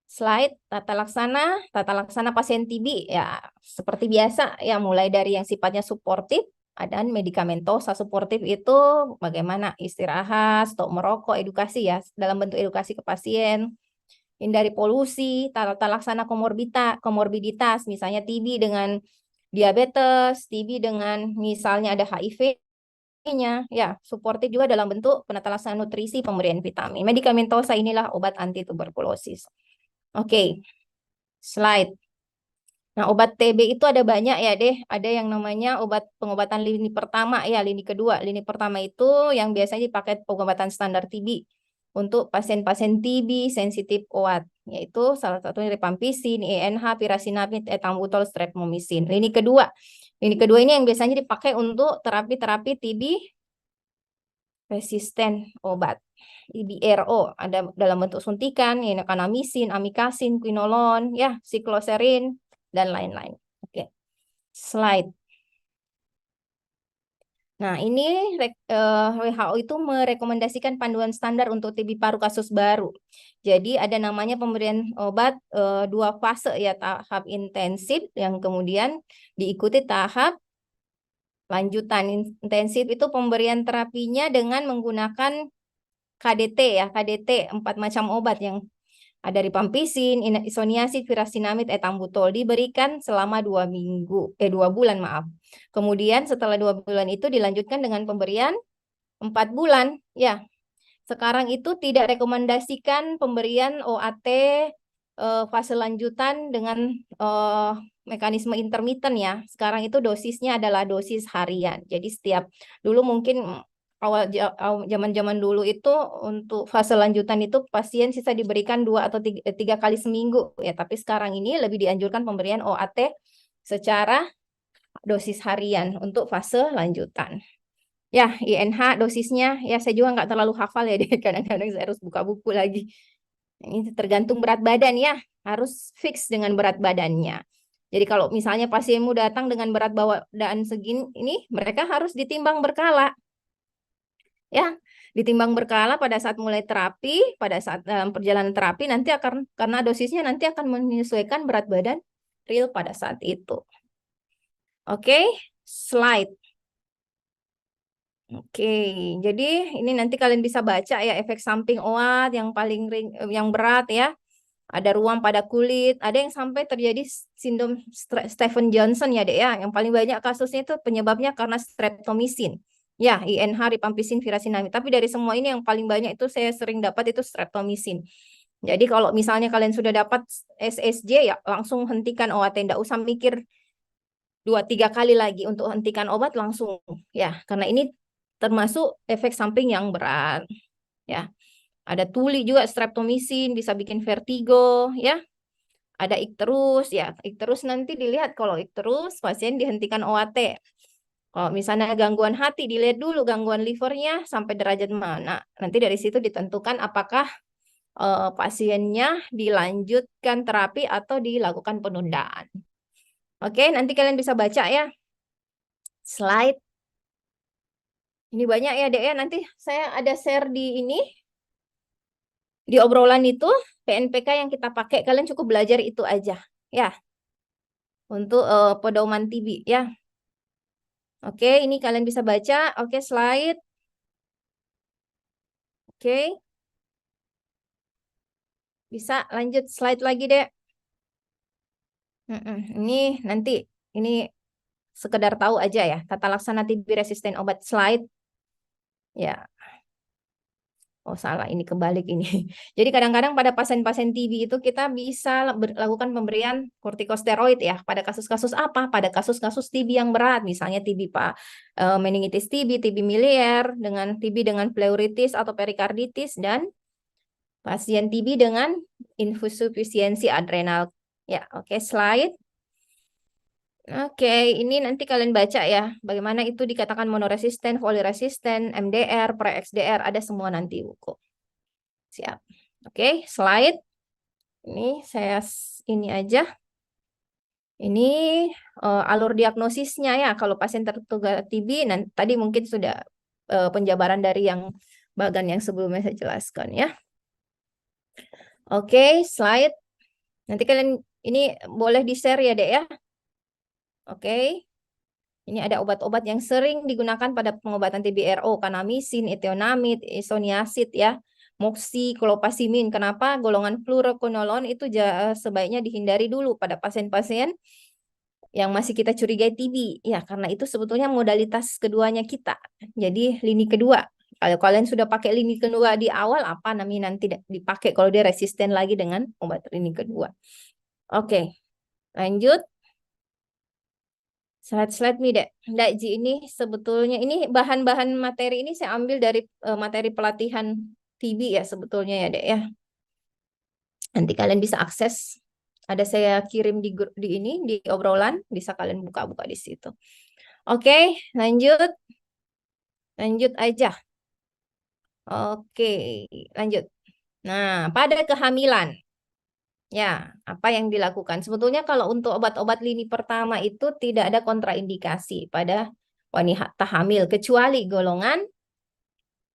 Slide tata laksana pasien TB ya seperti biasa ya, mulai dari yang sifatnya suportif, ada medikamentosa. Suportif itu bagaimana istirahat, stop merokok, edukasi ya dalam bentuk edukasi ke pasien. Hindari polusi, tata laksana komorbiditas, misalnya TB dengan diabetes, TB dengan misalnya ada HIV-nya, ya, suportif juga dalam bentuk penata laksana nutrisi, pemberian vitamin. Medikamentosa inilah obat anti tuberkulosis. Oke, slide. Nah, obat TB itu ada banyak ya deh. Ada yang namanya pengobatan lini pertama ya, lini kedua. Lini pertama itu yang biasanya dipakai pengobatan standar TB untuk pasien-pasien TB sensitif OAT, yaitu salah satunya rifampicin, INH, pirasinamid, etambutol, streptomycin. Lini kedua ini yang biasanya dipakai untuk terapi-terapi TB resisten obat. IBRO ada dalam bentuk suntikan, kanamisin, amikasin, quinolon, ya, sikloserin, dan lain-lain. Oke, slide. Nah, ini WHO itu merekomendasikan panduan standar untuk TB paru kasus baru. Jadi ada namanya pemberian obat 2 fase ya, tahap intensif yang kemudian diikuti tahap lanjutan. Intensif itu pemberian terapinya dengan menggunakan KDT ya, KDT 4 macam obat yang ada rifampicin, isoniazid, pirasinamid, etambutol diberikan selama 2 bulan maaf. Kemudian setelah 2 bulan itu dilanjutkan dengan pemberian 4 bulan ya. Sekarang itu tidak rekomendasikan pemberian OAT fase lanjutan dengan mekanisme intermittent ya. Sekarang itu dosisnya adalah dosis harian. Jadi dulu mungkin awal zaman-zaman dulu itu untuk fase lanjutan itu pasien sisa diberikan 2 atau 3 kali seminggu ya, tapi sekarang ini lebih dianjurkan pemberian OAT secara dosis harian untuk fase lanjutan. Ya, INH dosisnya ya saya juga nggak terlalu hafal ya, kadang-kadang saya harus buka buku lagi. Ini tergantung berat badan ya, harus fix dengan berat badannya. Jadi kalau misalnya pasienmu datang dengan berat badan segini, ini mereka harus ditimbang berkala. Ya, Ditimbang berkala pada saat mulai terapi, pada saat dalam perjalanan terapi nanti akan karena dosisnya nanti akan menyesuaikan berat badan real pada saat itu. Oke, slide. Oke, jadi ini nanti kalian bisa baca ya efek samping OAT yang paling yang berat ya. Ada ruam pada kulit, ada yang sampai terjadi sindrom Stephen Johnson ya dek ya. Yang paling banyak kasusnya itu penyebabnya karena streptomycin. Ya, INH rifampicin viracinamide. Tapi dari semua ini yang paling banyak itu saya sering dapat itu streptomycin. Jadi kalau misalnya kalian sudah dapat SSJ ya langsung hentikan OAT, tidak usah mikir 2-3 kali lagi untuk hentikan obat langsung ya, karena ini termasuk efek samping yang berat ya. Ada tuli juga streptomycin bisa bikin vertigo ya. Ada ikterus ya. Ikterus nanti dilihat kalau ikterus pasien dihentikan OAT. Kalau misalnya gangguan hati dilihat dulu gangguan livernya sampai derajat mana. Nanti dari situ ditentukan apakah pasiennya dilanjutkan terapi atau dilakukan penundaan. Oke, nanti kalian bisa baca ya slide. Ini banyak ya dek ya. Nanti saya ada share di ini. Di obrolan itu PNPK yang kita pakai. Kalian cukup belajar itu aja. Ya. Untuk pedoman TB ya. Oke, ini kalian bisa baca. Oke, slide. Oke. Bisa lanjut slide lagi dek. Ini nanti. Ini sekedar tahu aja ya. Tata laksana TB resisten obat slide. Ya. Oh salah, ini kebalik ini. Jadi kadang-kadang pada pasien-pasien TB itu kita bisa lakukan pemberian kortikosteroid ya. Pada kasus-kasus apa? Pada kasus-kasus TB yang berat, misalnya TB meningitis TB, TB miliar, dengan TB dengan pleuritis atau perikarditis, dan pasien TB dengan insufisiensi adrenal. Ya, oke, slide. Oke, ini nanti kalian baca ya, bagaimana itu dikatakan monoresisten, poliresisten, MDR, pre-XDR, ada semua nanti buku. Siap. Oke, slide. Ini saya ini aja. Ini alur diagnosisnya ya, kalau pasien terduga TB, tadi mungkin sudah penjabaran dari yang bagian yang sebelumnya saya jelaskan ya. Oke, slide. Nanti kalian ini boleh di-share ya, Dek ya. Oke. Ini ada obat-obat yang sering digunakan pada pengobatan TBRO, kanamisin, ethionamid, isoniazid ya, moxi, clopasimin. Kenapa? Golongan fluoroquinolone itu sebaiknya dihindari dulu pada pasien-pasien yang masih kita curigai TB. Ya, karena itu sebetulnya modalitas keduanya kita. Jadi lini kedua. Kalau kalian sudah pakai lini kedua di awal, apa namanya nanti dipakai kalau dia resisten lagi dengan obat lini kedua. Oke, lanjut. Slide-slide nih, Dek. Dek Ji, ini sebetulnya ini bahan-bahan materi ini saya ambil dari materi pelatihan TB ya sebetulnya ya, Dek ya. Nanti kalian bisa akses. Ada saya kirim di ini di obrolan, bisa kalian buka-buka di situ. Oke, lanjut. Lanjut aja. Oke, lanjut. Nah, pada kehamilan. Ya, apa yang dilakukan? Sebetulnya kalau untuk obat-obat lini pertama itu tidak ada kontraindikasi pada wanita hamil kecuali golongan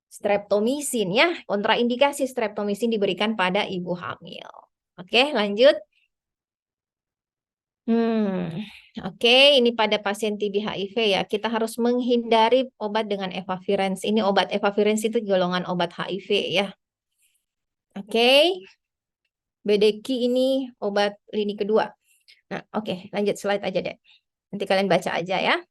streptomycin ya. Kontraindikasi streptomycin diberikan pada ibu hamil. Oke, lanjut. Oke, ini pada pasien TB HIV ya. Kita harus menghindari obat dengan efavirenz. Ini obat efavirenz itu golongan obat HIV ya. Oke. BDQ ini obat lini kedua. Nah, oke, lanjut slide aja deh. Nanti kalian baca aja ya.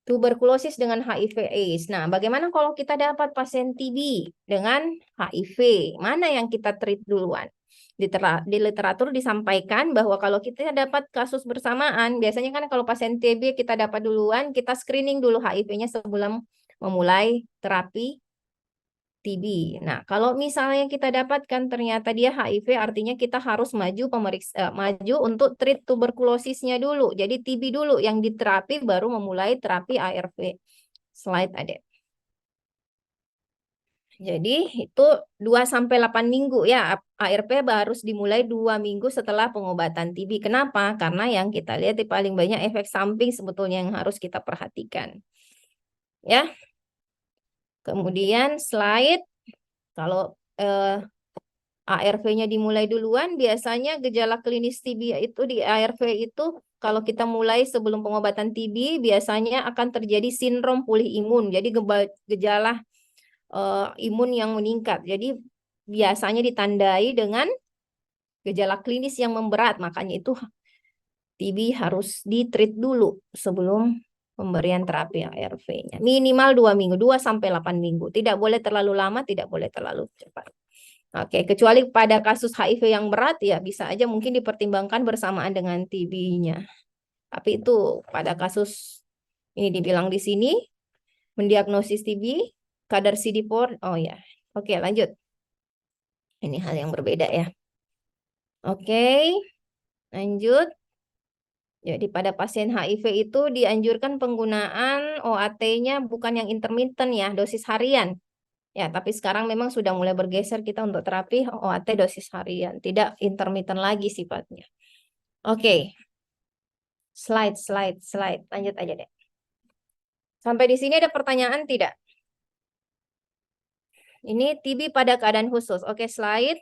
Tuberkulosis dengan HIV AIDS. Nah, bagaimana kalau kita dapat pasien TB dengan HIV? Mana yang kita treat duluan? Di literatur disampaikan bahwa kalau kita dapat kasus bersamaan, biasanya kan kalau pasien TB kita dapat duluan, kita screening dulu HIV-nya sebelum memulai terapi TB. Nah, kalau misalnya kita dapatkan ternyata dia HIV, artinya kita harus maju untuk treat tuberkulosisnya dulu. Jadi TB dulu yang diterapi baru memulai terapi ARV. Slide ada. Jadi itu 2-8 minggu ya. ARV harus dimulai 2 minggu setelah pengobatan TB. Kenapa? Karena yang kita lihat paling banyak efek samping sebetulnya yang harus kita perhatikan. Ya. Kemudian slide, kalau ARV-nya dimulai duluan, biasanya gejala klinis TB itu di ARV itu kalau kita mulai sebelum pengobatan TB, biasanya akan terjadi sindrom pulih imun. Jadi gejala imun yang meningkat. Jadi biasanya ditandai dengan gejala klinis yang memberat. Makanya itu TB harus di-treat dulu sebelum pemberian terapi ARV-nya. Minimal 2 minggu, 2 sampai 8 minggu. Tidak boleh terlalu lama, tidak boleh terlalu cepat. Oke, kecuali pada kasus HIV yang berat ya bisa aja mungkin dipertimbangkan bersamaan dengan TB-nya. Tapi itu pada kasus ini dibilang di sini mendiagnosis TB, kadar CD4. Oh ya. Oke, lanjut. Ini hal yang berbeda ya. Oke. Lanjut. Jadi pada pasien HIV itu dianjurkan penggunaan OAT-nya bukan yang intermittent ya, dosis harian. Ya, tapi sekarang memang sudah mulai bergeser kita untuk terapi OAT dosis harian, tidak intermittent lagi sifatnya. Oke. Slide. Lanjut aja deh. Sampai di sini ada pertanyaan tidak? Ini TB pada keadaan khusus. Oke, slide.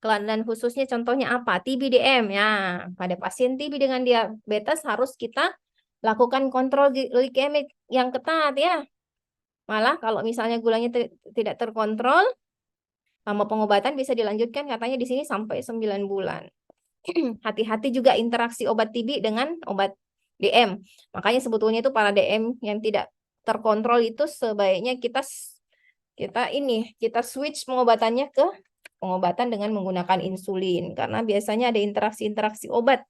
Keadaan khususnya contohnya apa? TB DM. Ya, pada pasien TB dengan diabetes harus kita lakukan kontrol glikemik yang ketat ya. Malah kalau misalnya gulanya tidak terkontrol, lama pengobatan bisa dilanjutkan katanya di sini sampai 9 bulan. Hati-hati juga interaksi obat TB dengan obat DM. Makanya sebetulnya itu para DM yang tidak terkontrol itu sebaiknya kita switch pengobatannya ke pengobatan dengan menggunakan insulin karena biasanya ada interaksi-interaksi obat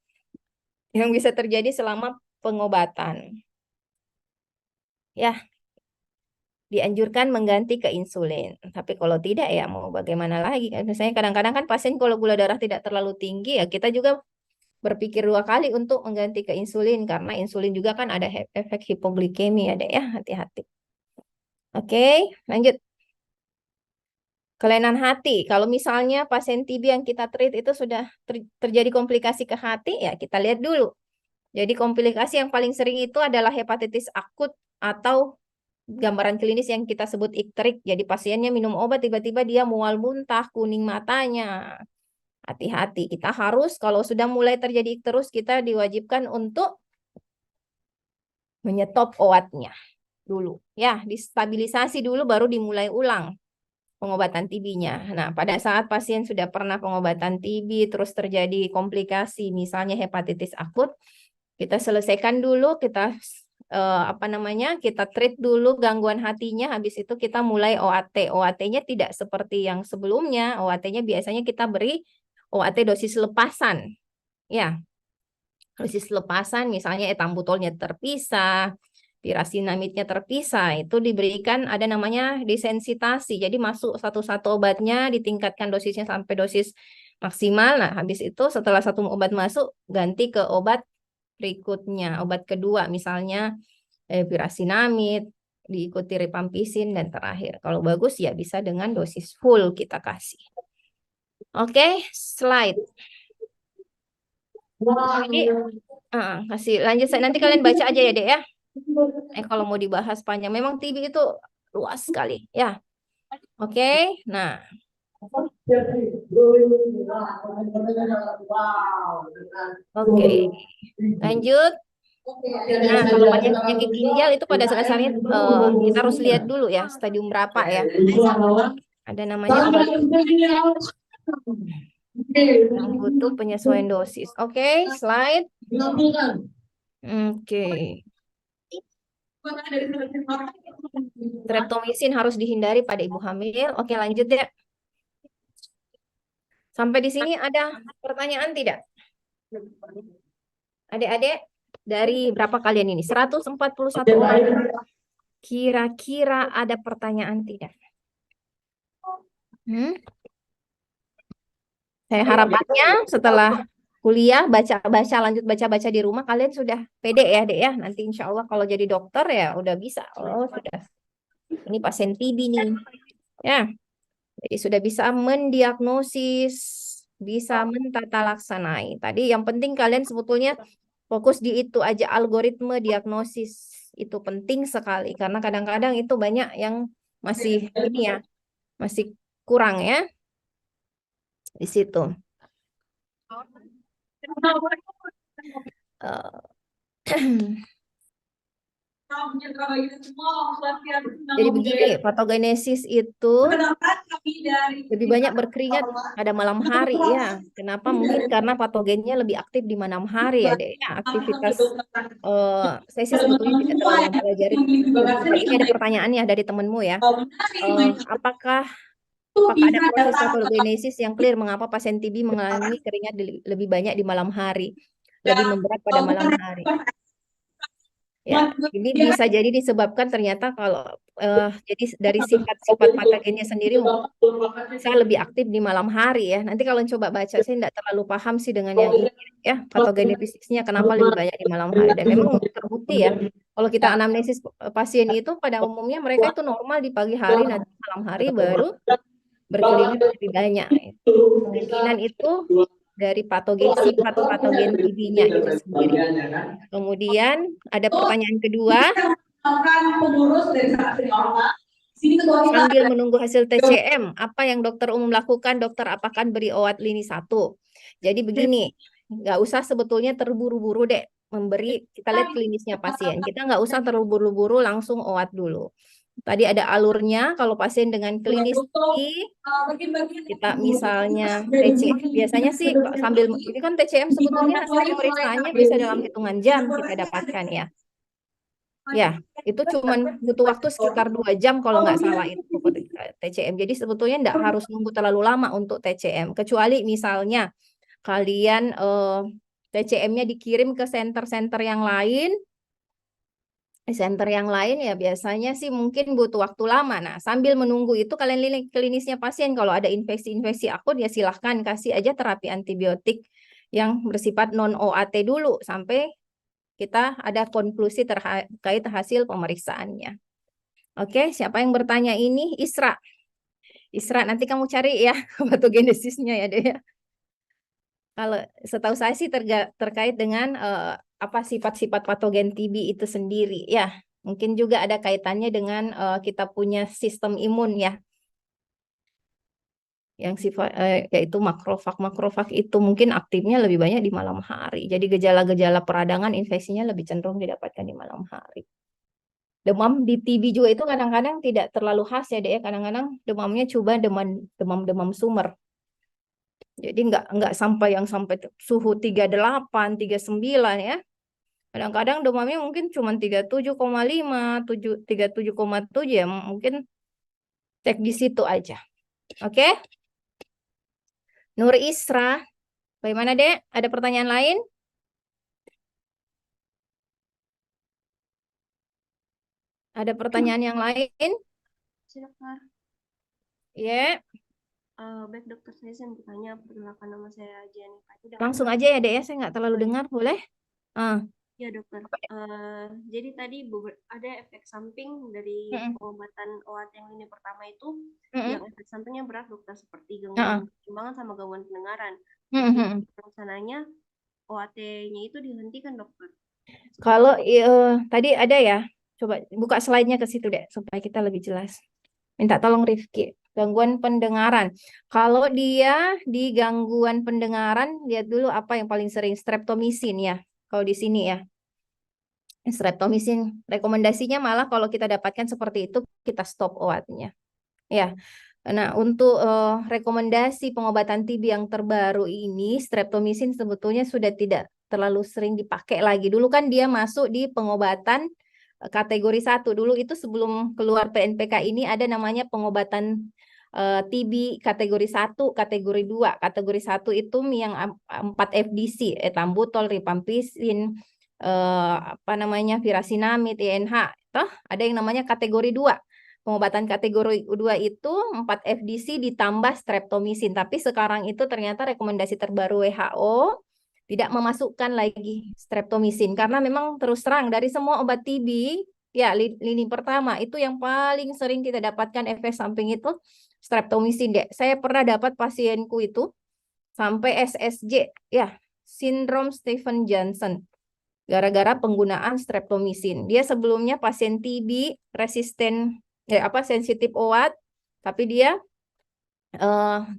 yang bisa terjadi selama pengobatan. Ya, dianjurkan mengganti ke insulin. Tapi kalau tidak ya mau bagaimana lagi kan? Misalnya kadang-kadang kan pasien kalau gula darah tidak terlalu tinggi ya kita juga berpikir 2 kali untuk mengganti ke insulin karena insulin juga kan ada efek hipoglikemi ada ya, hati-hati. Oke, lanjut. Kelainan hati. Kalau misalnya pasien TB yang kita treat itu sudah terjadi komplikasi ke hati, ya kita lihat dulu. Jadi komplikasi yang paling sering itu adalah hepatitis akut atau gambaran klinis yang kita sebut ikterik. Jadi pasiennya minum obat tiba-tiba dia mual muntah, kuning matanya. Hati-hati. Kita harus kalau sudah mulai terjadi ikterus kita diwajibkan untuk menyetop obatnya dulu. Ya, distabilisasi dulu baru dimulai ulang pengobatan TB-nya. Nah, pada saat pasien sudah pernah pengobatan TB, terus terjadi komplikasi, misalnya hepatitis akut, kita selesaikan dulu, kita kita treat dulu gangguan hatinya, habis itu kita mulai OAT. OAT-nya tidak seperti yang sebelumnya, OAT-nya biasanya kita beri OAT dosis lepasan. Ya, dosis lepasan misalnya etambutolnya terpisah, pirasinamitnya terpisah, itu diberikan ada namanya desensitasi. Jadi masuk satu-satu obatnya, ditingkatkan dosisnya sampai dosis maksimal. Nah, habis itu setelah satu obat masuk, ganti ke obat berikutnya. Obat kedua misalnya pirasinamid, diikuti rifampisin, dan terakhir. Kalau bagus ya bisa dengan dosis full kita kasih. Oke, slide. Jadi, kasih lanjut. Nanti kalian baca aja ya, Dek ya. Kalau mau dibahas panjang, memang TB itu luas sekali ya. Oke, nah. Oke, lanjut. Nah, kalau penyakit ginjal itu pada dasarnya kita harus lihat dulu ya, stadium berapa ya. Ada namanya obat yang butuh penyesuaian dosis. Oke, slide. Oke. Streptomycin harus dihindari pada ibu hamil. Oke, lanjut ya. Sampai di sini ada pertanyaan tidak? Adik-adik, dari berapa kalian ini? 141 orang. Kira-kira ada pertanyaan tidak? Saya harapannya setelah kuliah lanjut baca-baca di rumah, kalian sudah pede ya, Dek ya. Nanti insya Allah kalau jadi dokter ya udah bisa. Oh, sudah. Ini pasien TB nih. Ya. Jadi sudah bisa mendiagnosis, bisa mentata laksanai. Tadi yang penting kalian sebetulnya fokus di itu aja, algoritma diagnosis. Itu penting sekali karena kadang-kadang itu banyak yang masih ini ya, masih kurang ya di situ. Jadi begini, patogenesis itu lebih banyak berkeringat pada malam hari ya. Kenapa? Mungkin karena patogennya lebih aktif di malam hari ya, Dek. Ya, aktivitas saya sih sebetulnya tidak terlalu mempelajari tentang ini, ada pertanyaannya dari temenmu ya. Apakah ada proses patogenesis yang clear mengapa pasien TB mengalami keringat lebih banyak di malam hari, lebih memberat pada malam hari? Ya, ini bisa jadi disebabkan ternyata kalau jadi dari sifat-sifat patogennya sendiri bisa lebih aktif di malam hari ya. Nanti kalau coba baca, saya tidak terlalu paham sih dengan yang ini ya, patogenetisisnya kenapa lebih banyak di malam hari. Dan memang terbukti ya, kalau kita anamnesis pasien itu pada umumnya mereka itu normal di pagi hari, nanti malam hari baru berkeringat lebih banyak. Kemungkinan itu dari sifat patogen TB-nya itu sendiri. Kemudian ada pertanyaan kedua. Sambil menunggu hasil TCM, apa yang dokter umum lakukan? Dokter apakah beri obat lini 1? Jadi begini, nggak usah sebetulnya terburu-buru deh memberi, kita lihat klinisnya pasien. Kita nggak usah terburu-buru langsung obat dulu. Tadi ada alurnya, kalau pasien dengan klinis kita misalnya TCM, biasanya sih sambil, ini kan TCM sebetulnya hasil pemeriksaannya bisa dalam hitungan jam kita dapatkan ya. Ya, itu cuma butuh waktu sekitar 2 jam kalau nggak salah itu TCM. Jadi sebetulnya nggak harus nunggu terlalu lama untuk TCM. Kecuali misalnya kalian TCM-nya dikirim ke center-center yang lain, ya biasanya sih mungkin butuh waktu lama. Nah, sambil menunggu itu kalian lihat klinisnya pasien. Kalau ada infeksi-infeksi akut ya silahkan kasih aja terapi antibiotik yang bersifat non-OAT dulu sampai kita ada konklusi terkait hasil pemeriksaannya. Oke, siapa yang bertanya ini? Isra. Isra, nanti kamu cari ya patogenesisnya ya, deh. Kalau setahu saya sih terkait dengan apa sifat-sifat patogen TB itu sendiri ya. Mungkin juga ada kaitannya dengan kita punya sistem imun ya. Yang sifat yaitu makrofag itu mungkin aktifnya lebih banyak di malam hari. Jadi gejala-gejala peradangan infeksinya lebih cenderung didapatkan di malam hari. Demam di TB juga itu kadang-kadang tidak terlalu khas ya, Dek. Kadang-kadang demamnya coba demam sumber. Jadi nggak sampai yang sampai suhu 38, 39 ya. Kadang-kadang demamnya mungkin cuma 37,5, 37,7 ya. Mungkin cek di situ aja. Oke? Nur Isra, bagaimana, Dek? Ada pertanyaan lain? Ada pertanyaan yang lain? Silakan. Ya. Baik dokter, saya bertanya, perkenalkan nama saya Jennifer. Langsung aja ya, Dek ya, saya nggak terlalu dengar, boleh? Ya dokter, jadi tadi ada efek samping dari pengobatan OAT yang ini pertama itu, yang efek sampingnya berat dokter, seperti gangguan perkembangan sama gangguan pendengaran. Rencananya OAT-nya itu dihentikan dokter. Kalau tadi ada ya, coba buka slide-nya ke situ deh supaya kita lebih jelas. Minta tolong Rifki. Gangguan pendengaran. Kalau dia di gangguan pendengaran, lihat dulu apa yang paling sering, streptomisin ya. Kalau di sini ya. Streptomisin. Rekomendasinya malah kalau kita dapatkan seperti itu, kita stop obatnya. Ya. Nah, untuk rekomendasi pengobatan TB yang terbaru ini, streptomisin sebetulnya sudah tidak terlalu sering dipakai lagi. Dulu kan dia masuk di pengobatan kategori 1. Dulu itu sebelum keluar PNPK ini ada namanya pengobatan TB kategori 1, kategori 2. Kategori 1 itu yang 4 FDC, etambutol, rifampicin, apa namanya, virasinamid, INH. Toh ada yang namanya kategori 2. Pengobatan kategori 2 itu 4 FDC ditambah streptomisin. Tapi sekarang itu ternyata rekomendasi terbaru WHO tidak memasukkan lagi streptomisin. Karena memang terus terang dari semua obat TB, ya lini pertama itu yang paling sering kita dapatkan efek samping itu streptomisin, Dek. Saya pernah dapat pasienku itu sampai SSJ, ya, sindrom Stephen Johnson. Gara-gara penggunaan streptomisin. Dia sebelumnya pasien TB resisten sensitif OAT, tapi dia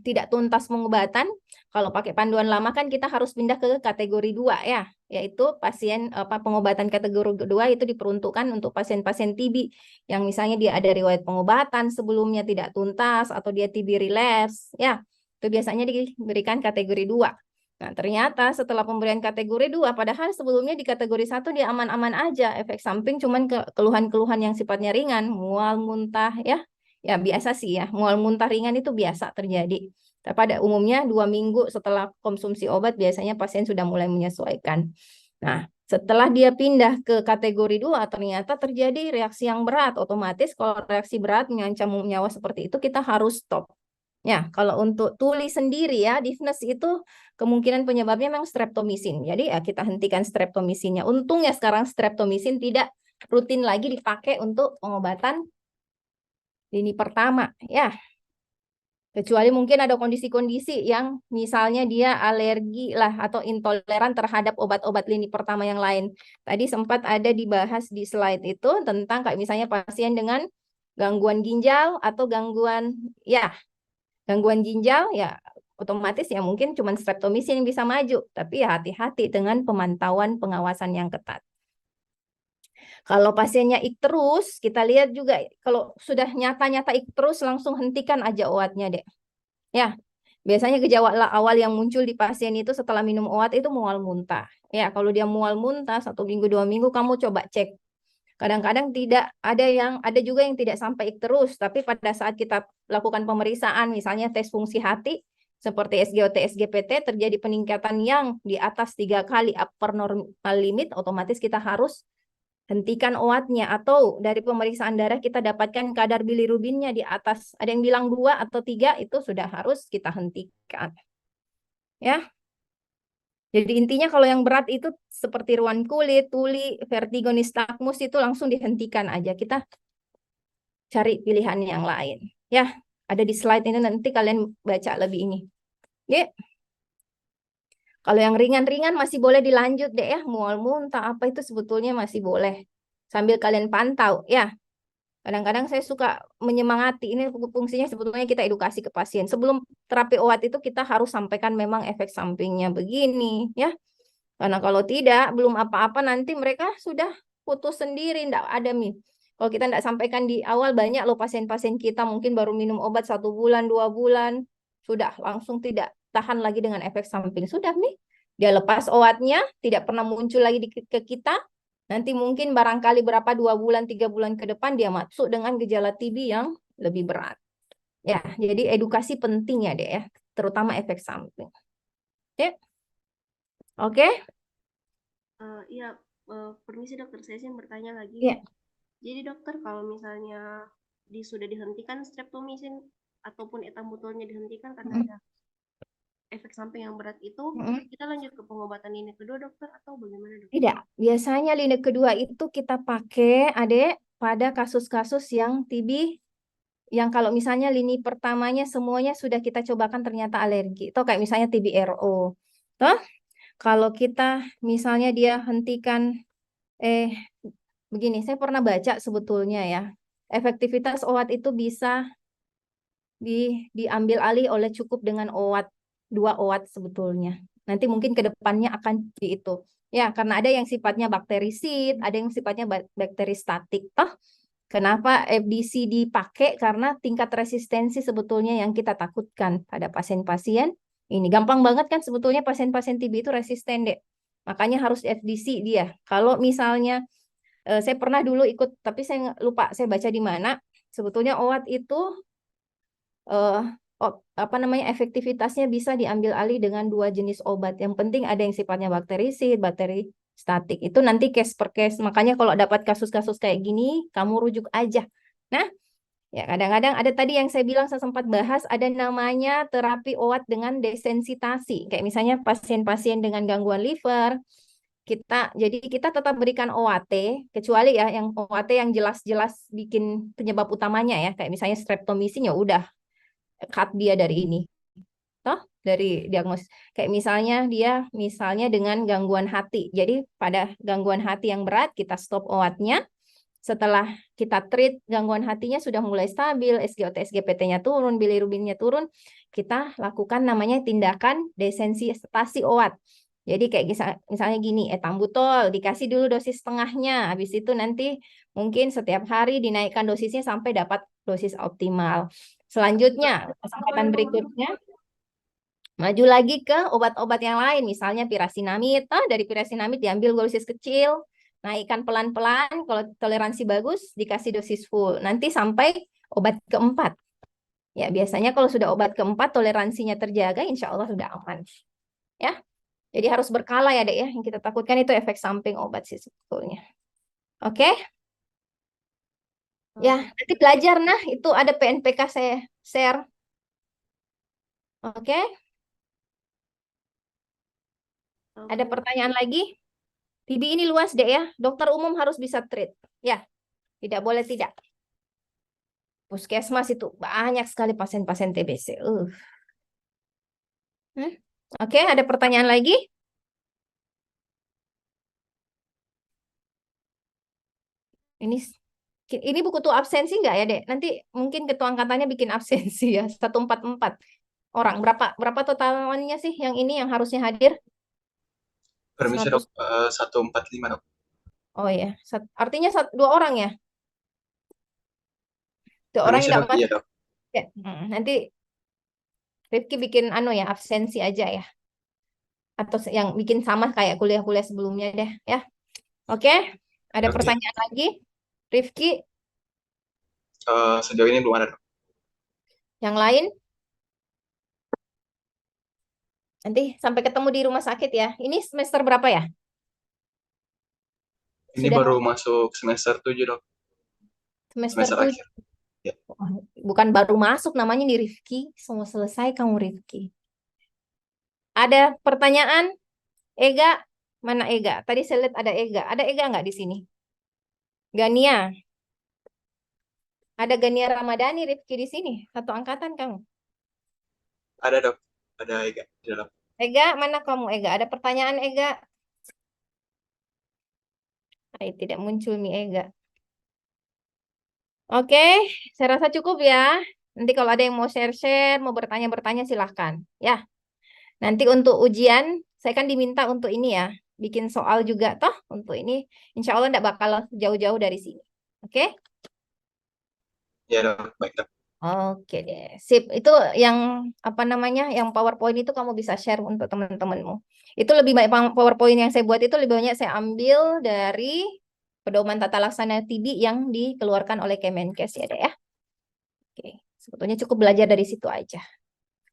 tidak tuntas pengobatan. Kalau pakai panduan lama kan kita harus pindah ke kategori 2 ya, yaitu pasien pengobatan kategori 2 itu diperuntukkan untuk pasien-pasien TB yang misalnya dia ada riwayat pengobatan sebelumnya tidak tuntas atau dia TB relapse ya. Itu biasanya diberikan kategori 2. Nah, ternyata setelah pemberian kategori 2, padahal sebelumnya di kategori 1 dia aman-aman aja, efek samping cuman keluhan-keluhan yang sifatnya ringan, mual, muntah ya. Ya biasa sih ya, mual muntah ringan itu biasa terjadi. Tapi pada umumnya 2 minggu setelah konsumsi obat biasanya pasien sudah mulai menyesuaikan. Nah, setelah dia pindah ke kategori 2 ternyata terjadi reaksi yang berat. Otomatis kalau reaksi berat mengancam nyawa seperti itu kita harus stop. Ya, kalau untuk tuli sendiri ya, Difnes itu kemungkinan penyebabnya memang streptomisin. Jadi ya kita hentikan streptomisinnya. Untungnya sekarang streptomisin tidak rutin lagi dipakai untuk pengobatan lini pertama ya. Kecuali mungkin ada kondisi-kondisi yang misalnya dia alergi lah atau intoleran terhadap obat-obat lini pertama yang lain. Tadi sempat ada dibahas di slide itu tentang kayak misalnya pasien dengan gangguan ginjal atau gangguan ginjal ya otomatis ya mungkin cuma streptomisin yang bisa maju. Tapi ya hati-hati dengan pemantauan pengawasan yang ketat. Kalau pasiennya ikterus, kita lihat juga kalau sudah nyata-nyata ikterus langsung hentikan aja obatnya deh. Ya, biasanya gejala awal yang muncul di pasien itu setelah minum obat itu mual muntah. Ya, kalau dia mual muntah 1 minggu 2 minggu kamu coba cek. Kadang-kadang ada juga yang tidak sampai ikterus, tapi pada saat kita lakukan pemeriksaan, misalnya tes fungsi hati seperti SGOT, SGPT terjadi peningkatan yang di atas 3 kali upper normal limit, otomatis kita harus hentikan obatnya atau dari pemeriksaan darah kita dapatkan kadar bilirubinnya di atas ada yang bilang 2 atau 3 itu sudah harus kita hentikan ya. Jadi intinya kalau yang berat itu seperti ruam kulit, tuli, vertigo, nistagmus itu langsung dihentikan aja, kita cari pilihan yang lain ya. Ada di slide ini nanti kalian baca lebih ini ya. Kalau yang ringan-ringan masih boleh dilanjut deh ya, mual muntah apa itu sebetulnya masih boleh sambil kalian pantau ya. Kadang-kadang saya suka menyemangati, ini fungsinya sebetulnya kita edukasi ke pasien. Sebelum terapi obat itu kita harus sampaikan memang efek sampingnya begini, ya. Karena kalau tidak, belum apa-apa nanti mereka sudah putus sendiri, enggak ada nih. Kalau kita enggak sampaikan di awal, banyak loh pasien-pasien kita mungkin baru minum obat 1 bulan, 2 bulan, sudah langsung tidak tahan lagi dengan efek samping. Sudah nih, dia lepas obatnya, tidak pernah muncul lagi ke kita, nanti mungkin barangkali 2 bulan, 3 bulan ke depan dia masuk dengan gejala TB yang lebih berat. Ya, jadi edukasi penting ya, Dek ya, terutama efek samping. Oke? Oke? Iya, permisi dokter, saya sih bertanya lagi. Iya. Jadi dokter, kalau misalnya sudah dihentikan streptomisin ataupun etambutolnya dihentikan karena ada efek samping yang berat itu, kita lanjut ke pengobatan lini kedua dokter atau bagaimana dokter? Tidak, biasanya lini kedua itu kita pakai adek pada kasus-kasus yang TB yang kalau misalnya lini pertamanya semuanya sudah kita cobakan ternyata alergi. Atau kayak misalnya TB RO. Toh, kalau kita misalnya dia hentikan begini, saya pernah baca sebetulnya ya. Efektivitas obat itu bisa diambil alih oleh cukup dengan 2 obat sebetulnya. Nanti mungkin ke depannya akan di itu. Ya, karena ada yang sifatnya bakterisid, ada yang sifatnya bakteristatik. Toh, kenapa FDC dipakai? Karena tingkat resistensi sebetulnya yang kita takutkan pada pasien-pasien ini. Gampang banget kan sebetulnya pasien-pasien TB itu resisten, Dek. Makanya harus FDC dia. Kalau misalnya saya pernah dulu ikut, tapi saya lupa saya baca di mana. Sebetulnya obat itu efektivitasnya bisa diambil alih dengan 2 jenis obat. Yang penting ada yang sifatnya bakterisid, bakteri statik. Itu nanti case per case. Makanya kalau dapat kasus-kasus kayak gini, kamu rujuk aja. Nah, ya kadang-kadang ada tadi yang saya bilang saya sempat bahas ada namanya terapi obat dengan desensitasi. Kayak misalnya pasien-pasien dengan gangguan liver, kita tetap berikan OAT, kecuali ya yang OAT yang jelas-jelas bikin penyebab utamanya ya, kayak misalnya streptomisin ya udah cut dia dari ini. Toh, dari diagnosis. Kayak misalnya dia misalnya dengan gangguan hati. Jadi pada gangguan hati yang berat kita stop obatnya. Setelah kita treat gangguan hatinya sudah mulai stabil, SGOT, SGPT-nya turun, bilirubinnya turun, kita lakukan namanya tindakan desensitisasi OAT. Jadi kayak misalnya gini, etambutol dikasih dulu dosis setengahnya, habis itu nanti mungkin setiap hari dinaikkan dosisnya sampai dapat dosis optimal. Selanjutnya, kesempatan berikutnya, maju lagi ke obat-obat yang lain, misalnya pirasinamid. Dari pirasinamid diambil dosis kecil, naikkan pelan-pelan, kalau toleransi bagus, dikasih dosis full. Nanti sampai obat keempat. Ya, biasanya kalau sudah obat keempat, toleransinya terjaga, insya Allah sudah aman. Ya, jadi harus berkala ya, Dek ya. Yang kita takutkan itu efek samping obat sih sebetulnya. Oke? Ya, nanti belajar. Nah, itu ada PNPK saya share. Oke? Ada pertanyaan lagi? TB ini luas, Dek ya. Dokter umum harus bisa treat. Ya, tidak boleh tidak. Puskesmas itu banyak sekali pasien-pasien TBC. Oke, ada pertanyaan lagi? Ini buku tuh absensi nggak ya, Dek? Nanti mungkin ketua angkatannya bikin absensi ya, 144 orang. Berapa totalnya sih yang ini yang harusnya hadir? Permisi 100. dok, 145 dok. Oh ya, artinya 2 orang ya? 2 orang Permisi yang dok, tidak iya masuk. dok. Ya, nanti Rifki bikin ya absensi aja ya. Atau yang bikin sama kayak kuliah-kuliah sebelumnya deh ya. Oke, ada Oke. pertanyaan lagi? Rifki, Sejauh ini belum ada dok. yang lain? Nanti sampai ketemu di rumah sakit ya. Ini semester berapa ya? Ini Sudah baru masuk semester 7 dok, semester semester 7. akhir. Ya. Bukan baru masuk, namanya nih Rifki. Semua selesai kamu Rifki. Ada pertanyaan? Ega, mana Ega? Tadi saya lihat ada Ega. Ada Ega nggak di sini? Gania. Ada Gania Ramadhani Rifki di sini. Satu angkatan kamu. Ada dok, ada Ega di dalam. Ega, mana kamu Ega? Ada pertanyaan Ega? Tidak muncul nih Ega. Oke, saya rasa cukup ya. Nanti kalau ada yang mau share-share, mau bertanya-bertanya silahkan. Ya, nanti untuk ujian, saya kan diminta untuk ini ya, bikin soal juga toh untuk ini. Insya Allah tidak bakal jauh-jauh dari sini. Oke? Ya dok, baik dok. Oke deh, sip. Itu yang apa namanya, yang PowerPoint itu kamu bisa share untuk teman-temanmu. Itu lebih banyak PowerPoint yang saya buat itu lebih banyak saya ambil dari pedoman tata laksana TB yang dikeluarkan oleh Kemenkes ya deh ya. Oke, sebetulnya cukup belajar dari situ aja.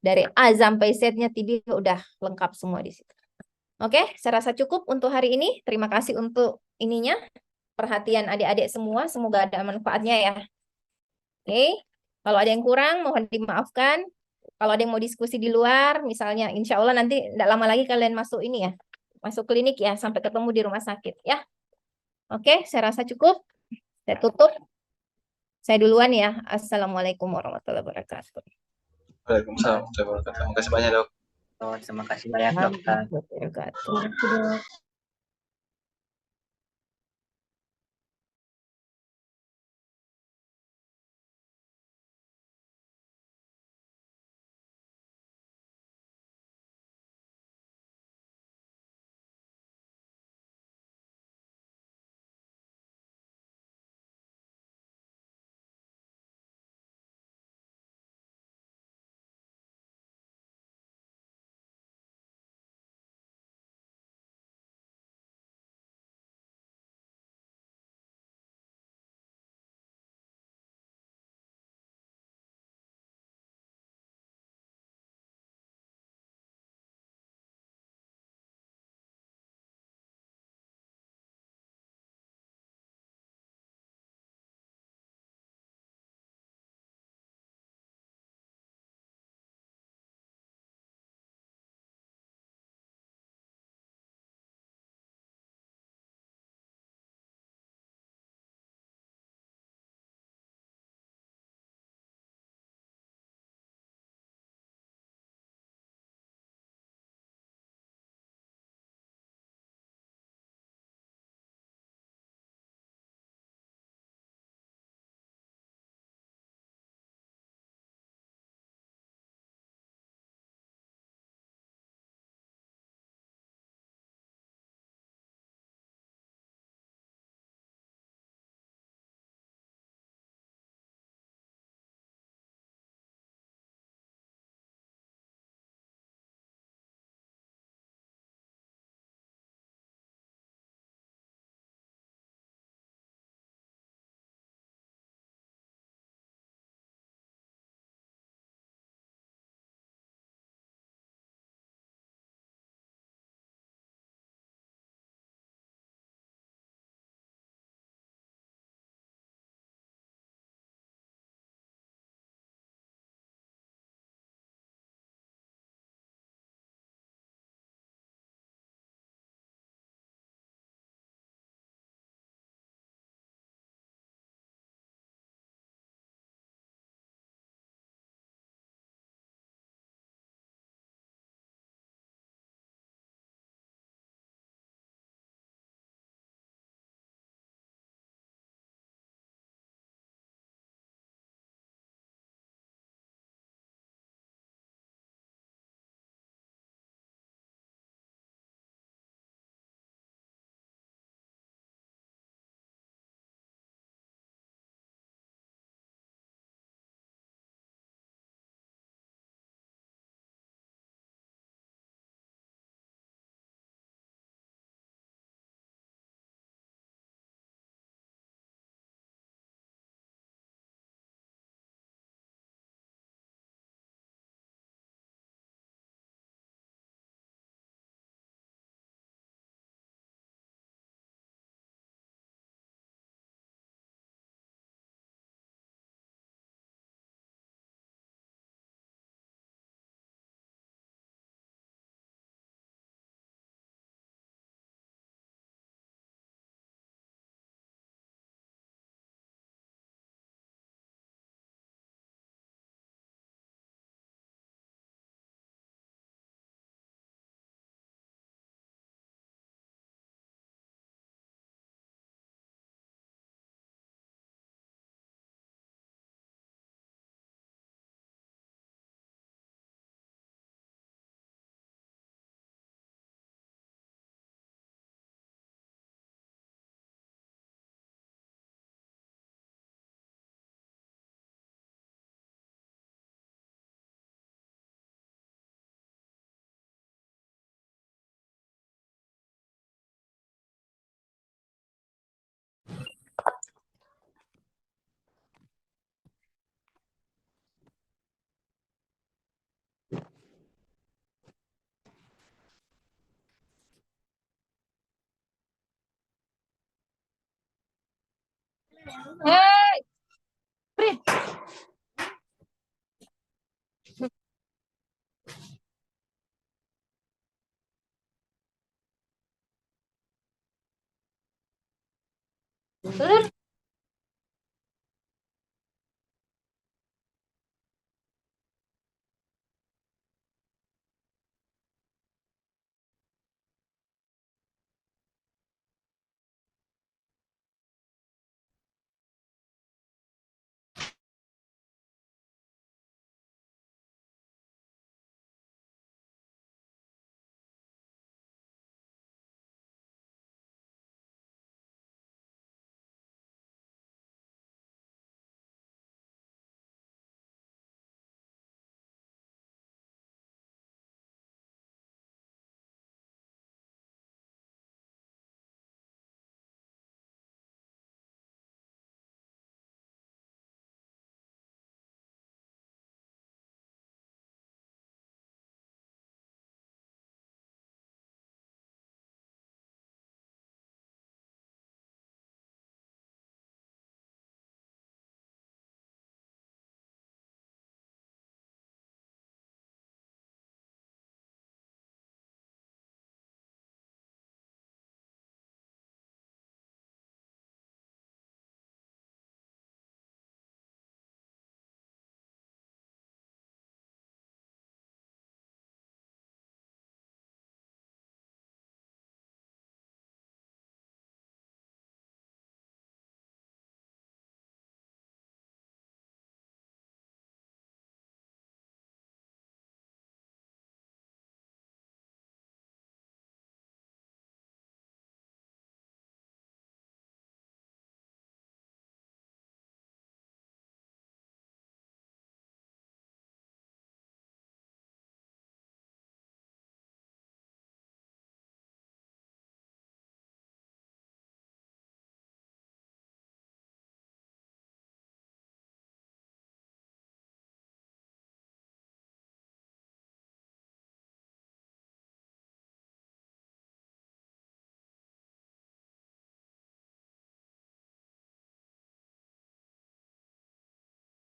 Dari A sampai Z-nya TB udah lengkap semua di situ. Oke, saya rasa cukup untuk hari ini. Terima kasih untuk ininya, perhatian adik-adik semua. Semoga ada manfaatnya ya. Oke, kalau ada yang kurang mohon dimaafkan. Kalau ada yang mau diskusi di luar, misalnya insya Allah nanti tidak lama lagi kalian masuk ini ya, masuk klinik ya, sampai ketemu di rumah sakit ya. Oke, saya rasa cukup. Saya tutup. Saya duluan ya. Assalamualaikum warahmatullahi wabarakatuh. Waalaikumsalam. Terima kasih banyak dok. Terima kasih banyak dokter. Warahmatullahi wabarakatuh. Hey, Prit. Turun.